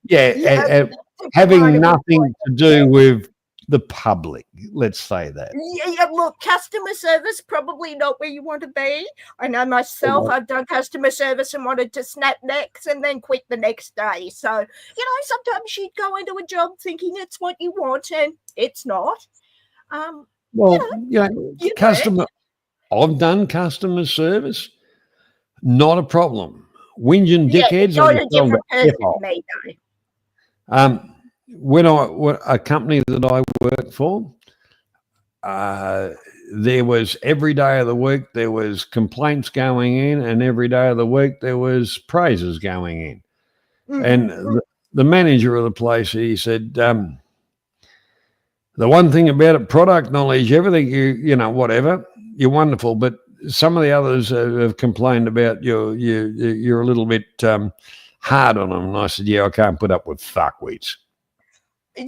Yeah, having nothing to do with the public. Let's say that. Yeah, look, customer service probably not where you want to be. I know myself. I've done customer service and wanted to snap necks and then quit the next day. So sometimes you go into a job thinking it's what you want and it's not. Customer. I've done customer service. Not a problem. Whinging dickheads. You're a different person than me, though. When a company that I worked for, there was every day of the week there was complaints going in, and every day of the week there was praises going in. Mm-hmm. And the manager of the place, he said, the one thing about it, product knowledge, everything, whatever, you're wonderful, but some of the others have complained about you're a little bit hard on them. And I said, yeah, I can't put up with fuckwits. I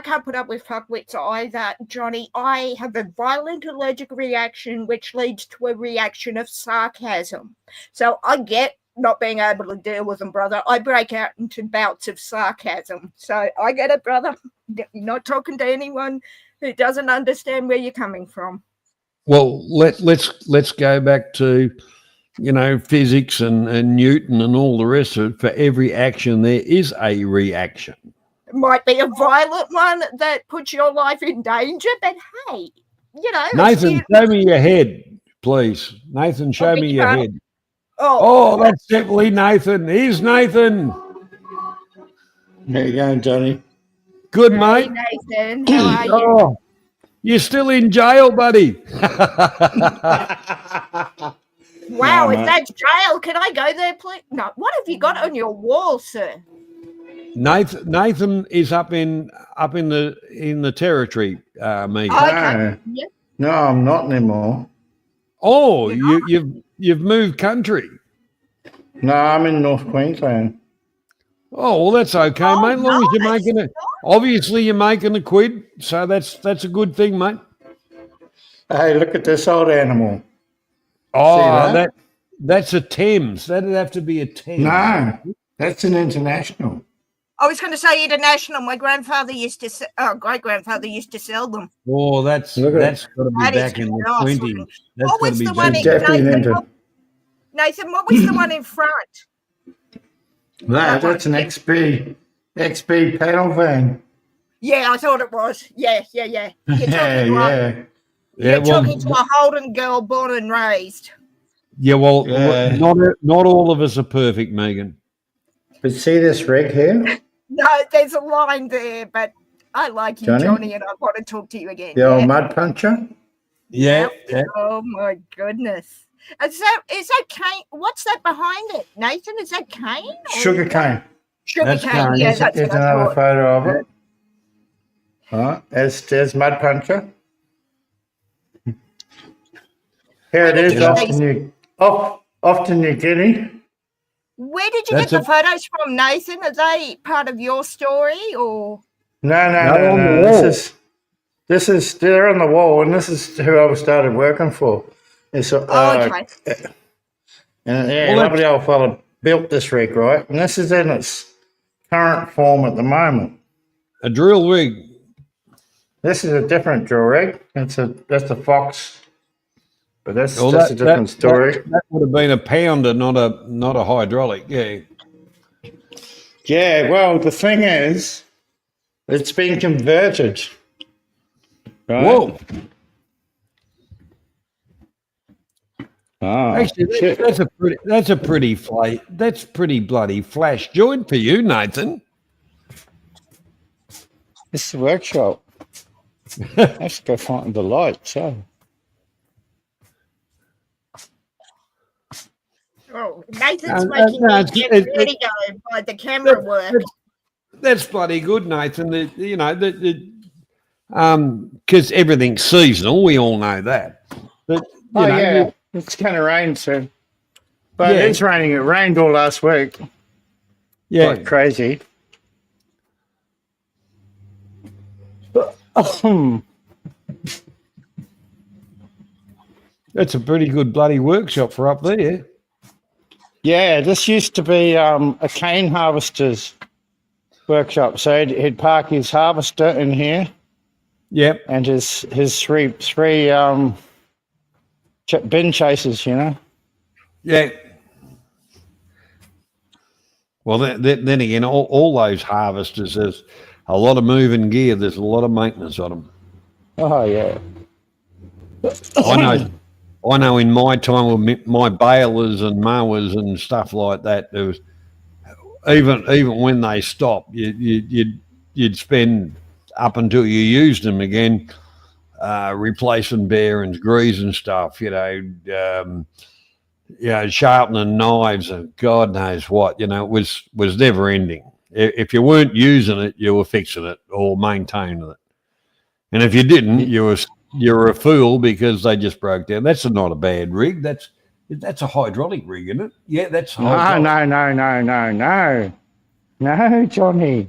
can't put up with fuckwits either, Johnny. I have a violent allergic reaction, which leads to a reaction of sarcasm. So I get not being able to deal with them, brother. I break out into bouts of sarcasm. So I get it, brother. You're not talking to anyone who doesn't understand where you're coming from. Well, let's go back to, physics and Newton and all the rest of it. For every action, there is a reaction. It might be a violent one that puts your life in danger, but hey, Nathan, show me your head, please. Nathan, show me your head. Oh, that's definitely Nathan. Here's Nathan. There you go, Johnny. Good, mate. Hey, Nathan, how are you? Oh, you're still in jail, buddy. Wow, if that's jail, can I go there, please? No, what have you got on your wall, sir? Nathan is up in the territory, me. Okay. No, I'm not anymore. Oh, you've moved country. No, I'm in North Queensland. Oh, well, that's okay, mate. As long as you're making it, obviously you're making a quid, so that's a good thing, mate. Hey, look at this old animal. Oh, that's a Thames. That'd have to be a Thames. No, that's an international. I was going to say international. My grandfather great grandfather used to sell them. Oh, that's got to be back in the 20s. What was the one in Nathan? What was the one in front? That's an XB panel van. Yeah, I thought it was. Yeah. You're talking to a Holden girl born and raised. Yeah, well, not all of us are perfect, Megan. But see this rig here? No, there's a line there, but I like you, Johnny, and I want to talk to you again. The old mud puncher? Yeah. Oh, my goodness. Is that cane? What's that behind it, Nathan? Is that cane? Sugar cane. Sugar cane. Yeah, that's Here's another photo of it. All right, there's mud puncher. Here it is, off to New Guinea. Where did you get the photos from, Nathan? Are they part of your story or? No. on the wall. This is they're on the wall, and this is who I started working for. It's Okay. and yeah, Well, lovely old fella built this rig, right? And this is in its current form at the moment. A drill rig. This is a different drill rig. That's a Fox, but that's Well, just a different story. That would have been a pounder, not a hydraulic. Yeah. Yeah, well, the thing is, it's been converted. Right? Whoa. Oh, Actually, shit. that's pretty bloody flash joint for you, Nathan. This is the workshop. Let's go find the lights. Oh. Oh, Nathan's No, making no, me it's- get it- ready to go by the camera work. That's bloody good, Nathan. Because everything's seasonal, we all know that. But Oh, yeah. It's going to rain soon. But Yeah. it's raining. It rained all last week. yeah, Like crazy. that's a pretty good bloody workshop for up there. Yeah, this used to be a cane harvester's workshop. So he'd park his harvester in here Yep. and his three bin chasers, you know. Yeah. Well, then again, all those harvesters, there's a lot of moving gear. There's a lot of maintenance on them. Oh, yeah. I know. In my time with my balers and mowers and stuff like that, there was even when they stopped, you'd spend up until you used them again, replacing bearings, grease and stuff. Sharpening knives and God knows what. It was never ending. If you weren't using it, you were fixing it or maintaining it, and if you didn't, you were a fool because they just broke down. That's not a bad rig. That's a hydraulic rig, isn't it? Yeah, that's hydraulic. No, Johnny.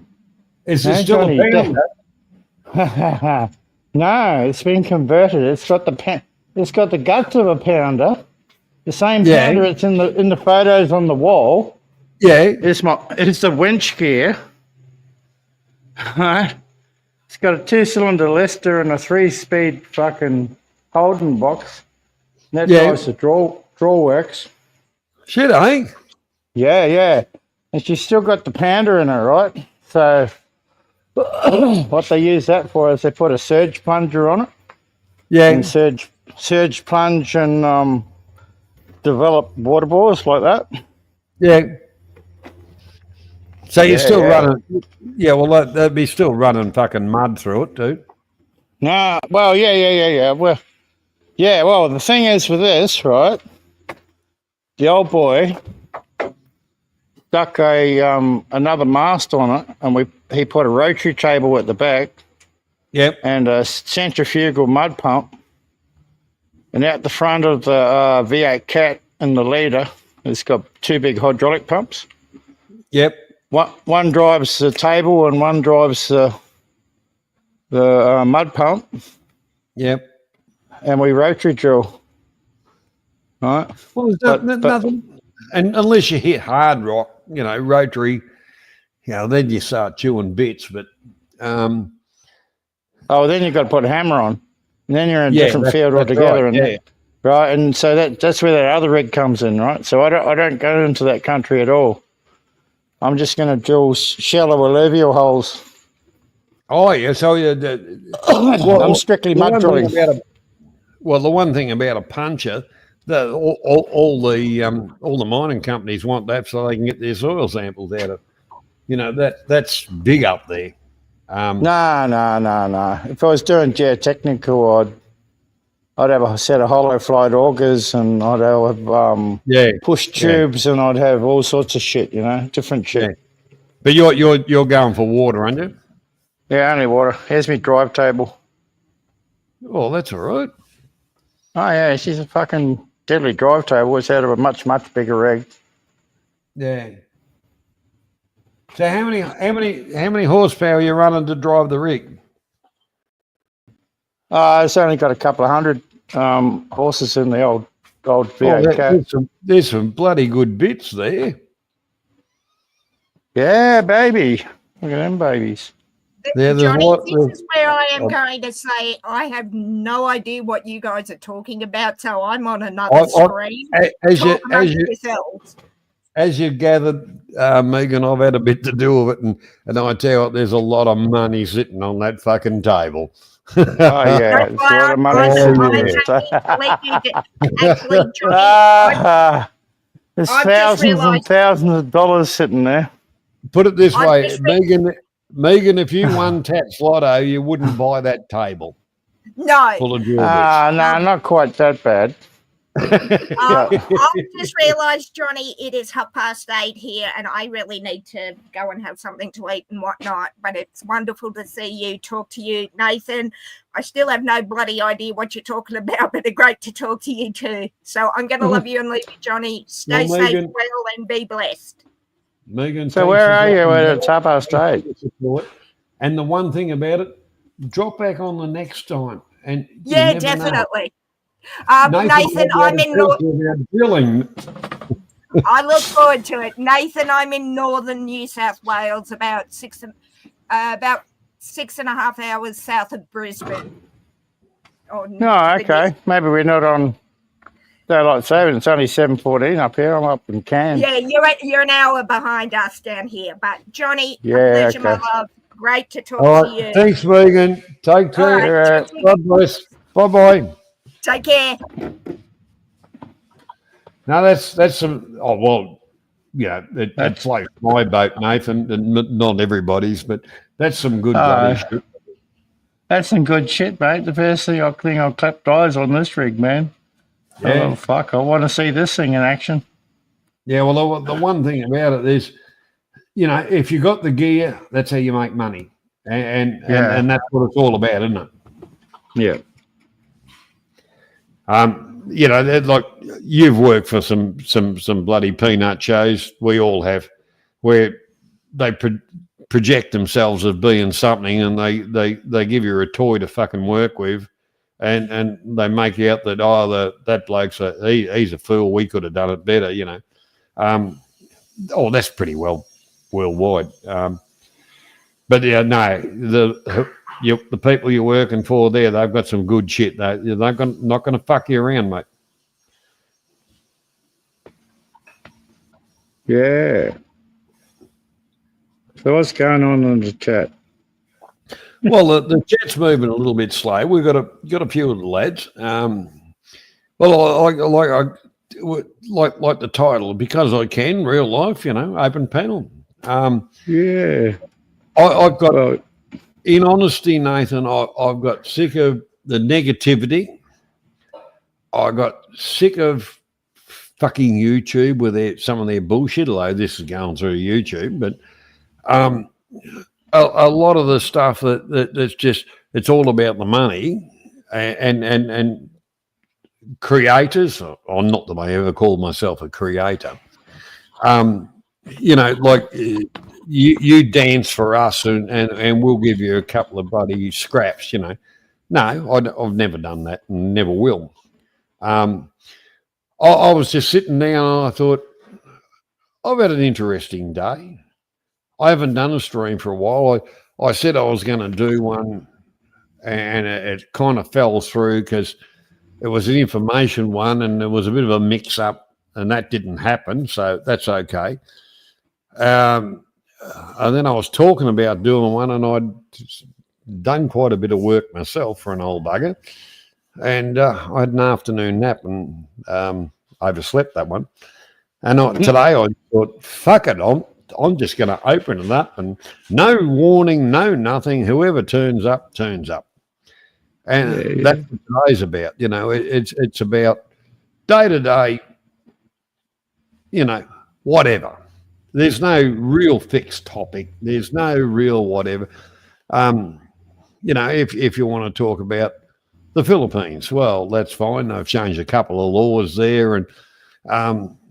Is No, it still Johnny, a pounder? No, it's been converted. It's got the guts of a pounder. The same Yeah. pounder it's in the photos on the wall. Yeah, It's the winch gear. Right. It's got a 2-cylinder Lester and a 3-speed fucking Holden box. And that Yeah. drives the draw works. shit, eh? Yeah. And she's still got the pounder in her, right? So what they use that for is they put a surge plunger on it Yeah, and surge plunge and develop water bores like that. yeah. So you're Yeah, still yeah. running? Yeah, well, they'd be still running fucking mud through it too. No, well, yeah. Well, the thing is with this, right? The old boy stuck another mast on it, and he put a rotary table at the back Yep. and a centrifugal mud pump, and out the front of the V8 Cat and the leader, it's got 2 big hydraulic pumps. Yep. One drives the table and one drives the mud pump, Yep. and we rotary drill. Right? Well, there's But- nothing, and unless you hit hard rock, rotary, then you start chewing bits. But Oh, then you've got to put a hammer on, and then you're in a Yeah, different that's- field that's altogether. right, And yeah. right, and so that's where that other rig comes in, right? So I don't go into that country at all. I'm just going to drill shallow alluvial holes. oh yeah, so I'm strictly mud drilling. the one thing about a puncher, all the mining companies want that so they can get their soil samples out of. That's big up there. No. If I was doing geotechnical, I'd have a set of hollow flight augers, and I'd have Yeah, push tubes, and I'd have all sorts of shit, different shit. Yeah. But you're going for water, aren't you? Yeah, only water. Here's my drive table. Oh, that's all right. Oh yeah, she's a fucking deadly drive table. It's out of a much bigger rig. Yeah. So how many horsepower are you running to drive the rig? It's only got a couple of hundred horses in the old Oh, V8 cat. there's some bloody good bits there. Yeah, baby. Look at them babies. There's Johnny, what- this is where I am going to say I have no idea what you guys are talking about, so I'm on another screen. Talk amongst yourselves. As you gathered, Megan, I've had a bit to do with it, and I tell you what, there's a lot of money sitting on that fucking table. Oh, yeah. That's It's a lot of money. Actually, Johnny, There's I've just thousands and realised- thousands of dollars sitting there. Put it this I've way, just Megan, if you won Tats Lotto, you wouldn't buy that table no. full of jewelry. No, not quite that bad. I've just realised, Johnny, it is 8:30 here, and I really need to go and have something to eat and whatnot. But it's wonderful to see you, talk to you, Nathan. I still have no bloody idea what you're talking about, but it's great to talk to you too. So I'm going to love you and leave you, Johnny. Stay Well, safe, Megan- well, and be blessed. Megan, So thanks where for are you dropping at by. 8:30? And the one thing about it, drop back on the next time. And you Yeah, never know. definitely. Nathan, Nathan, I'm in. about drilling. I look forward to it, Nathan. I'm in northern New South Wales, about 6.5 hours south of Brisbane. No, okay. Maybe we're not on daylight saving. It's only 7:14 up here. I'm up in Cairns. Yeah, you're an hour behind us down here. But Johnny, Yeah, a pleasure, okay. my love. Great to talk All to right, you. thanks, Megan. Take All care. right, God bless. Bye-bye. take care. No, that's some. Oh well, yeah, it floats my boat, Nathan, and not everybody's, but that's some good bloody shit. That's some good shit, mate. The first thing I clapped eyes on this rig, man. Yeah. Oh, fuck. I want to see this thing in action. Yeah, well, the one thing about it is, you know, if you got the gear, that's how you make money, and that's what it's all about, isn't it? Yeah. You know, they're like you've worked for some bloody peanut shows. We all have, where they project themselves as being something, and they give you a toy to fucking work with, and they make out that that bloke's he's a fool. We could have done it better, you know. That's pretty well worldwide. But yeah, no, the people you're working for there, they've got some good shit. They're not going to fuck you around, mate. Yeah. So what's going on in the chat? Well, the chat's moving a little bit slow. We've got a few of the lads. Well, I like the title, Because I Can, real life, you know, open panel. Yeah. I've got, Well, in honesty, Nathan, I've got sick of the negativity. I got sick of fucking YouTube with some of their bullshit, although this is going through YouTube, but a lot of the stuff that's just, it's all about the money and creators, or not that I ever called myself a creator. You know, like you dance for us and we'll give you a couple of bloody scraps, you know. No, I've never done that and never will. I was just sitting down and I thought, I've had an interesting day. I haven't done a stream for a while. I said I was going to do one, and it kind of fell through because it was an information one and there was a bit of a mix-up, and that didn't happen, so that's okay. And then I was talking about doing one, and I'd done quite a bit of work myself for an old bugger, and I had an afternoon nap and overslept that one. And today I thought, fuck it, I'm just going to open it up, and no warning, no nothing. Whoever turns up, turns up. And that's what today's about. You know, it's about day to day, you know, whatever. There's no real fixed topic. There's no real whatever. You know, if you want to talk about the Philippines, well, that's fine. They've changed a couple of laws there, and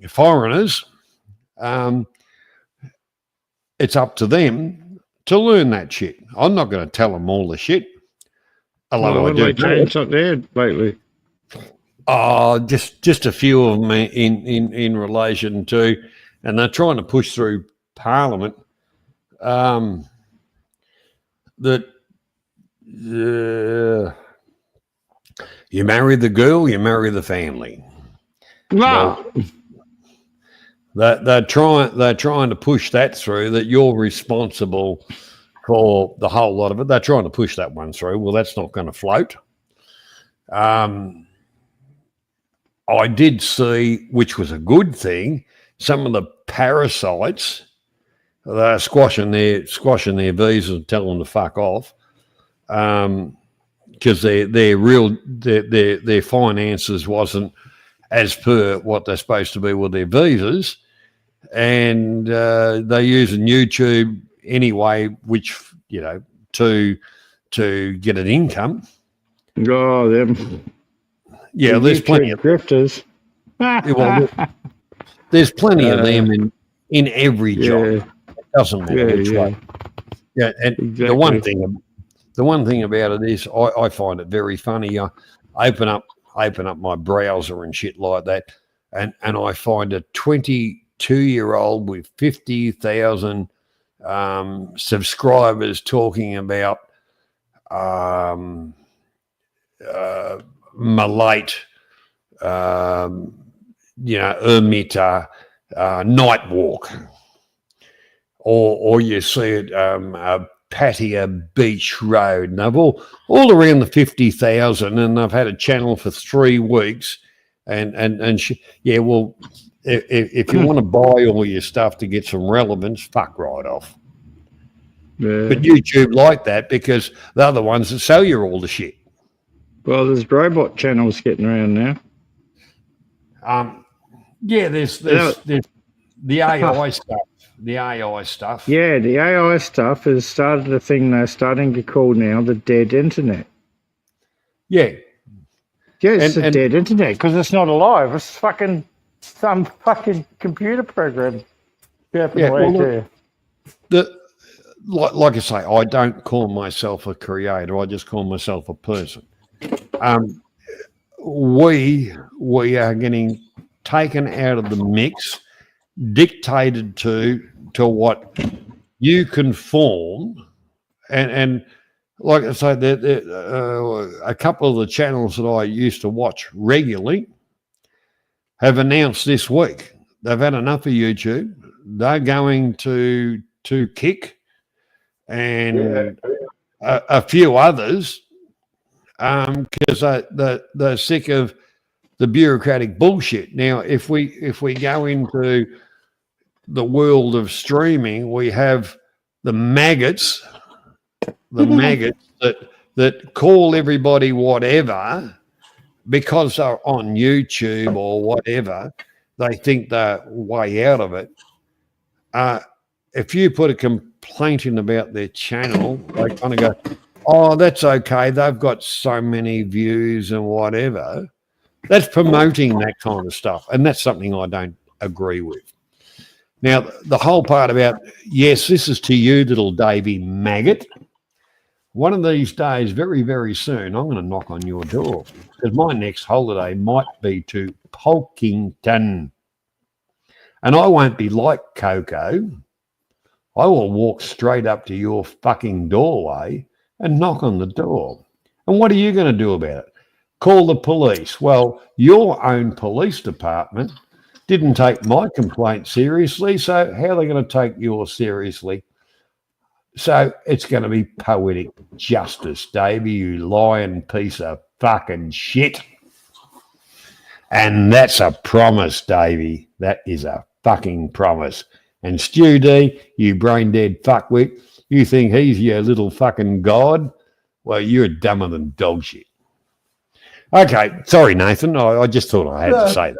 foreigners, it's up to them to learn that shit. I'm not going to tell them all the shit. Although I do. They changed up there lately. Oh, just a few of them in relation to, and they're trying to push through Parliament that you marry the girl, you marry the family. No. Well, they're trying to push that through, that you're responsible for the whole lot of it. They're trying to push that one through. Well, that's not going to float. I did see, which was a good thing, some of the parasites, they're squashing their visas and telling them to fuck off, because their finances wasn't as per what they're supposed to be with their visas, and they're using YouTube anyway, which to get an income. Oh, them. Yeah, there's plenty of grifters. Well, there's plenty of them in every job. It doesn't matter which way. Yeah, and exactly. the one thing about it is I find it very funny. I open up my browser and shit like that, and I find a 22-year-old with 50,000 subscribers talking about Malate, Ermita, Nightwalk, or you see it Pattaya Beach Road, and they've all around the 50,000, and they've had a channel for 3 weeks, and well, if you want to buy all your stuff to get some relevance, fuck right off. Yeah. But YouTube like that because they're the ones that sell you all the shit. Well, there's robot channels getting around now. Yeah, there's the AI stuff. The AI stuff. Yeah, the AI stuff has started a thing they're starting to call now the dead internet. Yeah. Yeah, it's a dead internet because it's not alive. It's fucking some fucking computer program. Like I say, I don't call myself a creator. I just call myself a person. We are getting taken out of the mix, dictated to what you conform, and like I say, a couple of the channels that I used to watch regularly have announced this week they've had enough of YouTube. They're going to Kick and a few others because they're sick of the bureaucratic bullshit. Now, if we go into the world of streaming, we have the maggots that call everybody whatever because they're on YouTube or whatever. They think they're way out of it. If you put a complaint in about their channel, they kind of go, "Oh, that's okay. They've got so many views and whatever." That's promoting that kind of stuff, and that's something I don't agree with. Now, the whole part about, yes, this is to you, little Davy maggot. One of these days, very, very soon, I'm going to knock on your door because my next holiday might be to Polkington. And I won't be like Coco. I will walk straight up to your fucking doorway and knock on the door. And what are you going to do about it? Call the police. Well, your own police department didn't take my complaint seriously, so how are they going to take yours seriously? So it's going to be poetic justice, Davey, you lying piece of fucking shit. And that's a promise, Davey. That is a fucking promise. And Stu D, you brain-dead fuckwit, you think he's your little fucking god? Well, you're dumber than dog shit. Okay, sorry, Nathan. I just thought I had to say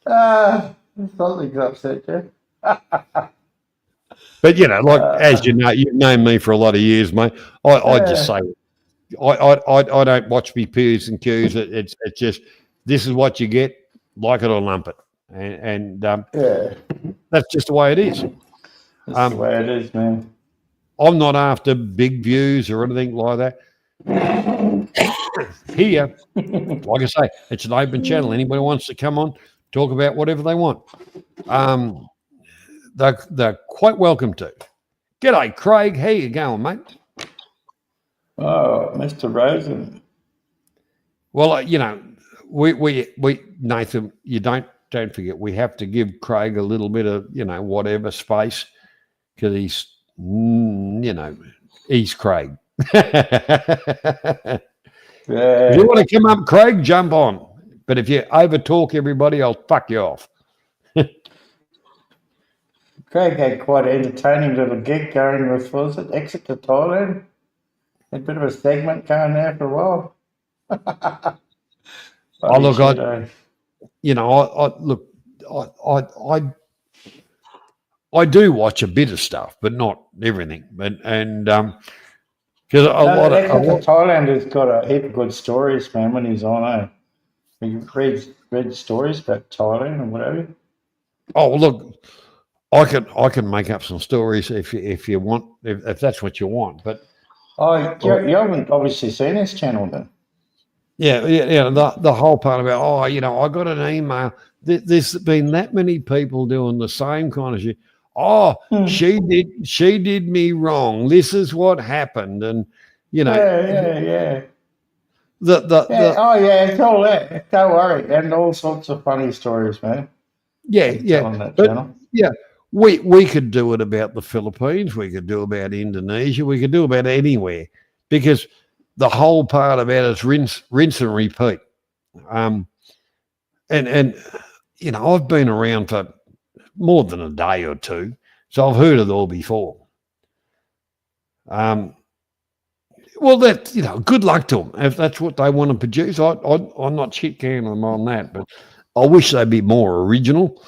that. Something's upset you. But, as you know, you've known me for a lot of years, mate. I just say, I don't watch me P's and Q's. It's just, this is what you get, like it or lump it. And that's just the way it is. That's the way it is, man. I'm not after big views or anything like that. Here, like I say, it's an open channel. Anybody wants to come on, talk about whatever they want. They're quite welcome to. G'day, Craig. How you going, mate? Oh, Mr. Rosen. Well, we Nathan, you don't forget, we have to give Craig a little bit of, whatever space, because he's, he's Craig. Yeah. If you want to come up, Craig, jump on. But if you over talk everybody, I'll fuck you off. Craig had quite an entertaining little gig going with, was it Exit to Thailand? A bit of a segment going there for a while. Oh, look, shit, I do watch a bit of stuff, but not everything. But because Exit to Thailand has got a heap of good stories, man. When he's on, you read stories about Thailand and whatever. Oh, look, I can make up some stories if you want, if that's what you want. But you haven't obviously seen his channel then. Yeah. The whole part about I got an email. There's been that many people doing the same kind of shit. She did me wrong. This is what happened, and Yeah. It's all that. Don't worry, and all sorts of funny stories, man. On that channel. Yeah. We could do it about the Philippines. We could do about Indonesia. We could do about anywhere, because the whole part about it is rinse and repeat. And I've been around for more than a day or two, so I've heard it all before. Well, that good luck to them if that's what they want to produce. I'm not shit canning them on that, but I wish they'd be more original.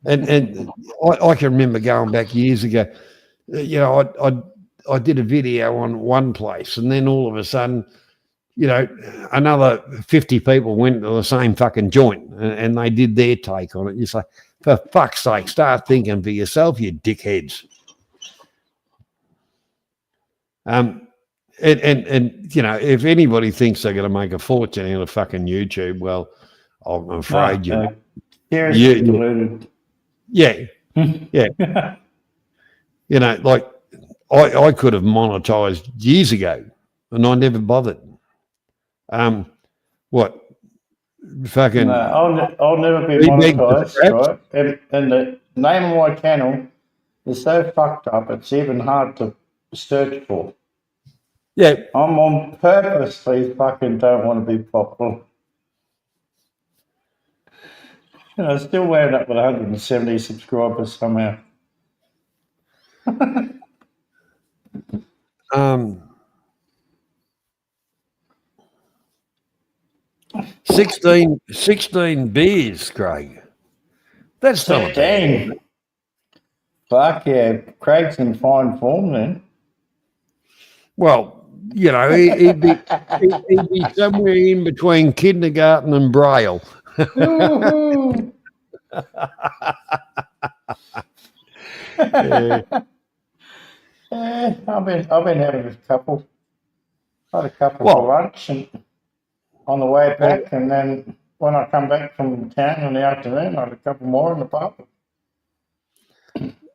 And I can remember going back years ago. I did a video on one place, and then all of a sudden, another 50 people went to the same fucking joint, and they did their take on it. You say, for fuck's sake, start thinking for yourself, you dickheads. And if anybody thinks they're going to make a fortune out of fucking YouTube, well, I'm afraid seriously deluded. Yeah. Like I could have monetized years ago, and I never bothered. What? Fucking. No, I'll never be monetized, right? And the name of my channel is so fucked up, it's even hard to search for. Yeah. I'm on purposely fucking don't want to be popular. I still wound up with 170 subscribers somehow. 16 beers, Craig. That's not 15. Fuck yeah, Craig's in fine form then. Well, he'd be somewhere in between kindergarten and Braille. I've been having a couple. Had a couple for lunch and on the way back, and then when I come back from town in the afternoon, I had a couple more in the pub.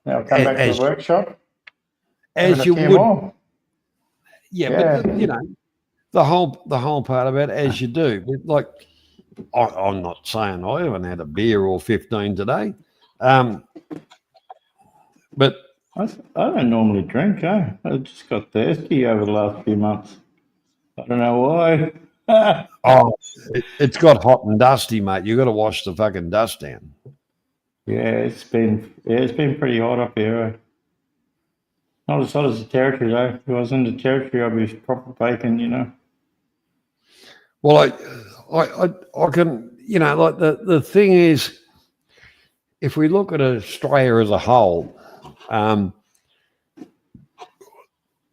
Now I come back to the workshop. As you would. More. Yeah, but the whole part about it, as you do. Like, I'm not saying I haven't had a beer or 15 today, but I don't normally drink. I just got thirsty over the last few months. I don't know why. It's got hot and dusty, mate. You got to wash the fucking dust down. Yeah, it's been pretty hot up here. Not as hot as the territory though. If I was in the territory, I'd be proper bacon, Well, I can, like the thing is, if we look at Australia as a whole,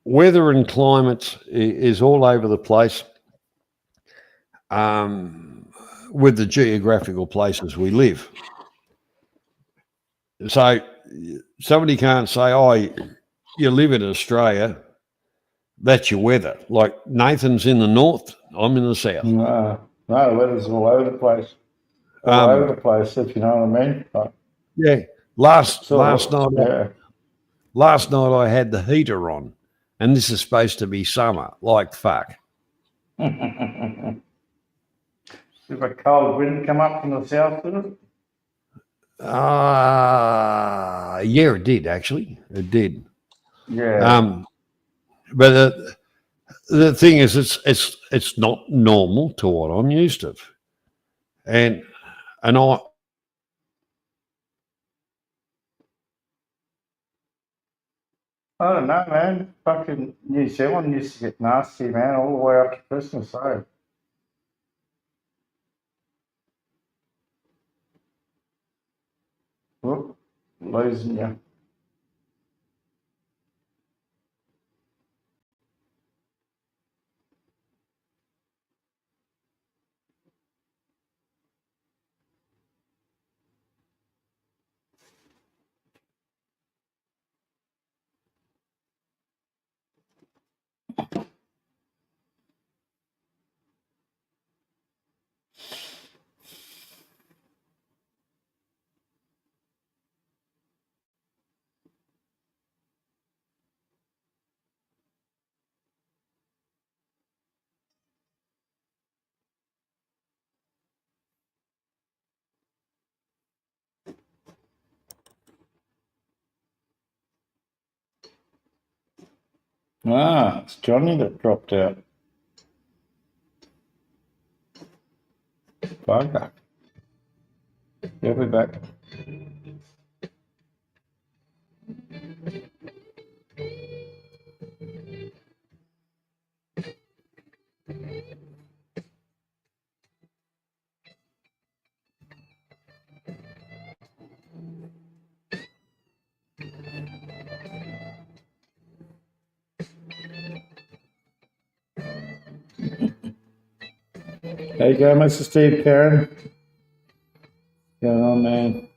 weather and climates is all over the place. with the geographical places we live. So somebody can't say, oh, you live in Australia, that's your weather. Like Nathan's in the north, I'm in the south. No, the weather's all over the place. All over the place, if you know what I mean. Like, yeah. Last night I had the heater on, and this is supposed to be summer. Like fuck. If a cold wind come up from the south, did it? Yeah, it did actually. It did. Yeah. But the thing is, it's not normal to what I'm used to, and I don't know, man. Fucking New Zealand used to get nasty, man, all the way up to Christmas, eh? Whoop, losing you. It's Johnny that dropped out. Bugger. He'll be back. There you go, Mr. Steve Karen. Going on, man.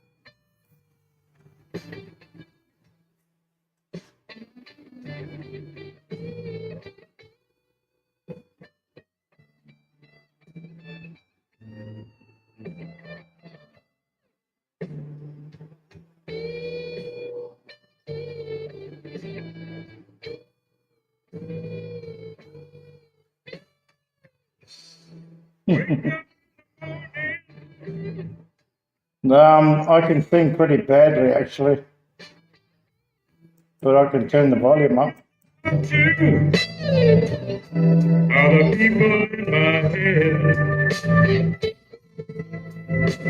I can sing pretty badly, actually, but I can turn the volume up. Other people in my head,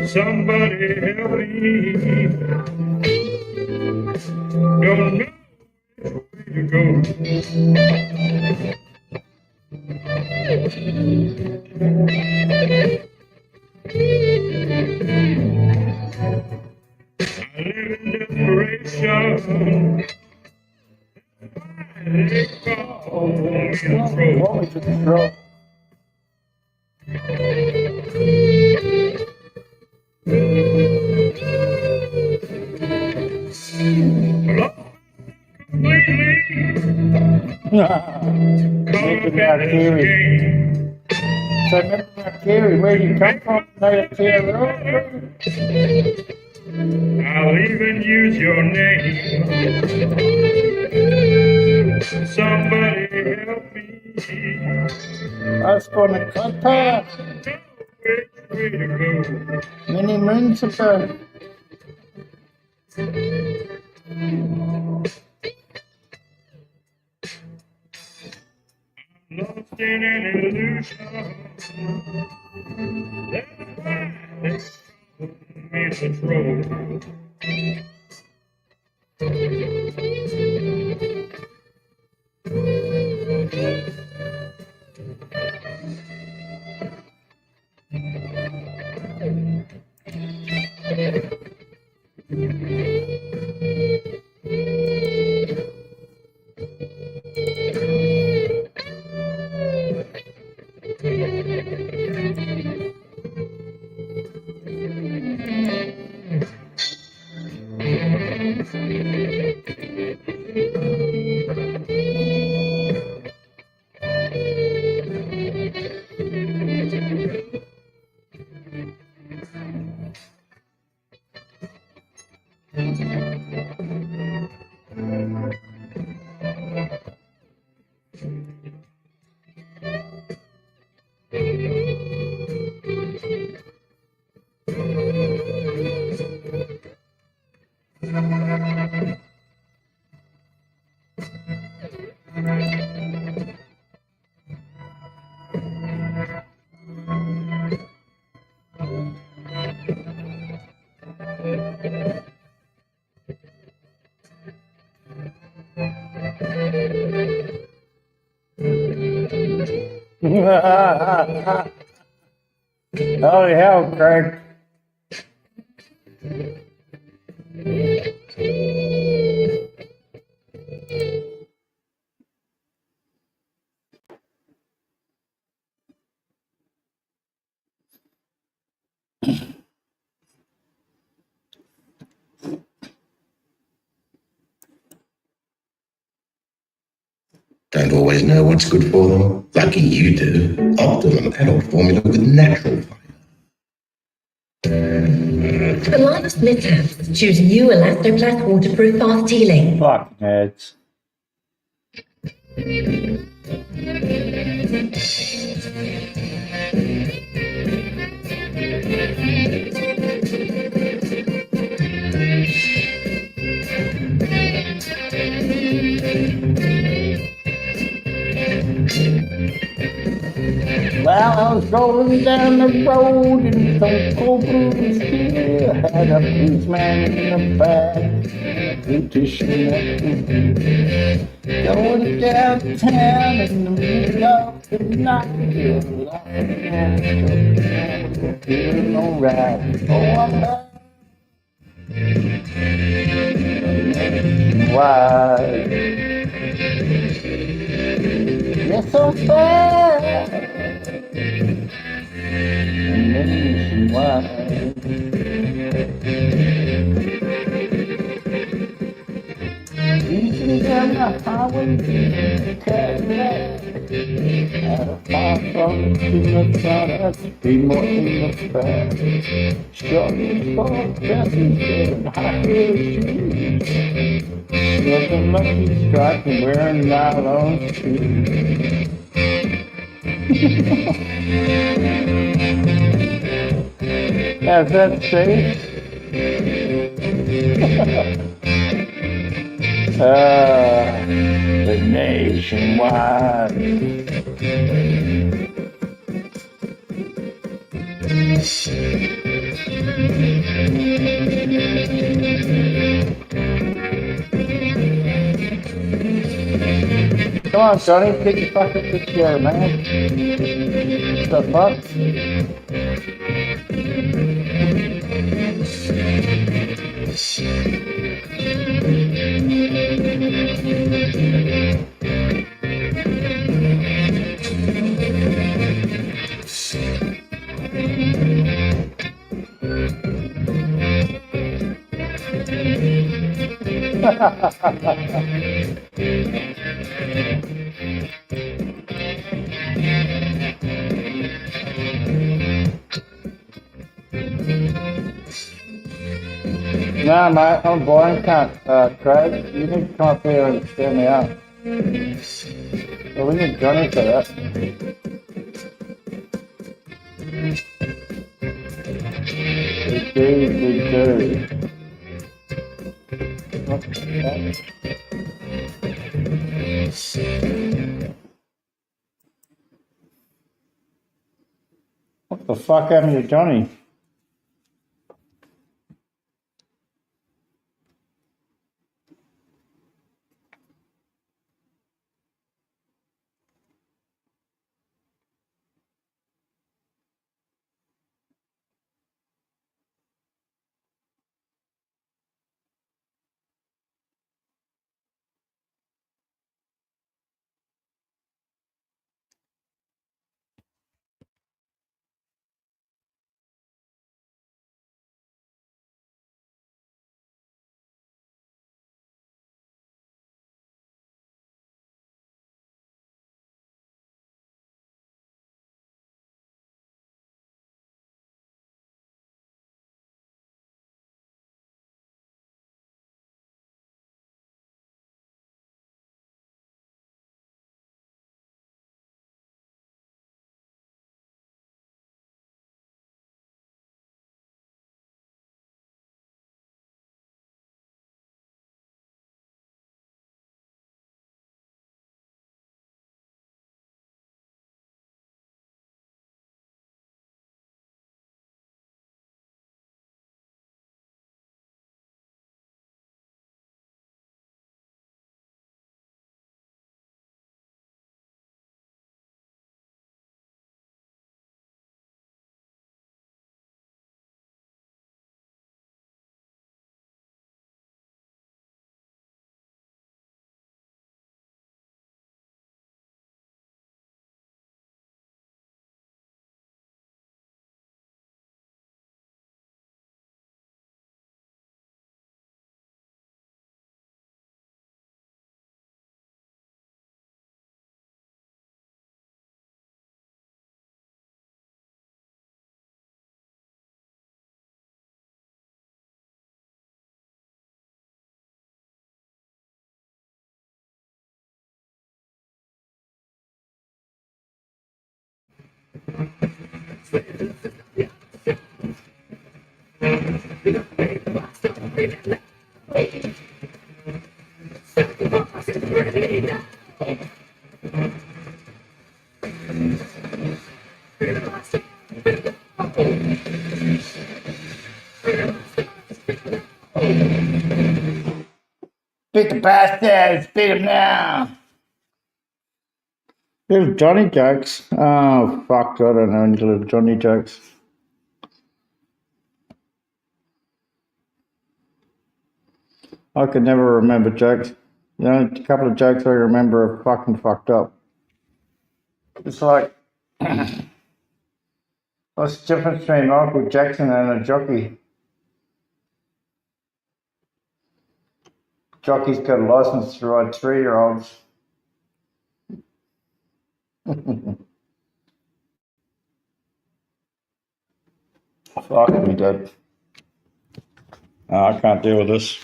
somebody help me. Don't know where to go. I live in desperation. They call me a troll. What was the troll? So remember now, Kerry, where you come from? I'll even use your name. Somebody help me. That's for the contact. Which way to go? Many moons ago. Lost in an illusion. That's why they call me the troll. Holy hell, Craig. Don't always know what's good for them. Lucky you do. Optimum adult formula with natural fiber. For life's mishaps, choose new Elastoplast waterproof bath healing. Fuck heads. Well, I was rolling down the road in some cold blue steel. Had a policeman in the back, beautician at the rear. Going downtown in the middle of the night. Feeling alright. Oh, I'm back. Why? Yes, I'm back. Nationwide. Easy down the highway, Cadillac. Far from the front, be more in the back. Short for dresses and high heel shoes. With a lucky strike and wearing nylon shoes. How's that safe? The nationwide. Come on, Johnny, get your fucking shit together, man. What the fuck? Nah, mate, I'm boring, can't. Craig, you need to come up here and stand me up. Well, we need Johnny for that. We do. What the fuck? What the fuck happened to Johnny? Beat the bastards! Beat him now! Little Johnny jokes. Oh, fuck, I don't know any little Johnny jokes. I could never remember jokes. The only couple of jokes I remember are fucking fucked up. It's like, what's the difference between Michael Jackson and a jockey? Jockey's got a license to ride 3-year-olds. Fuck me, Dad. Oh, I can't deal with this.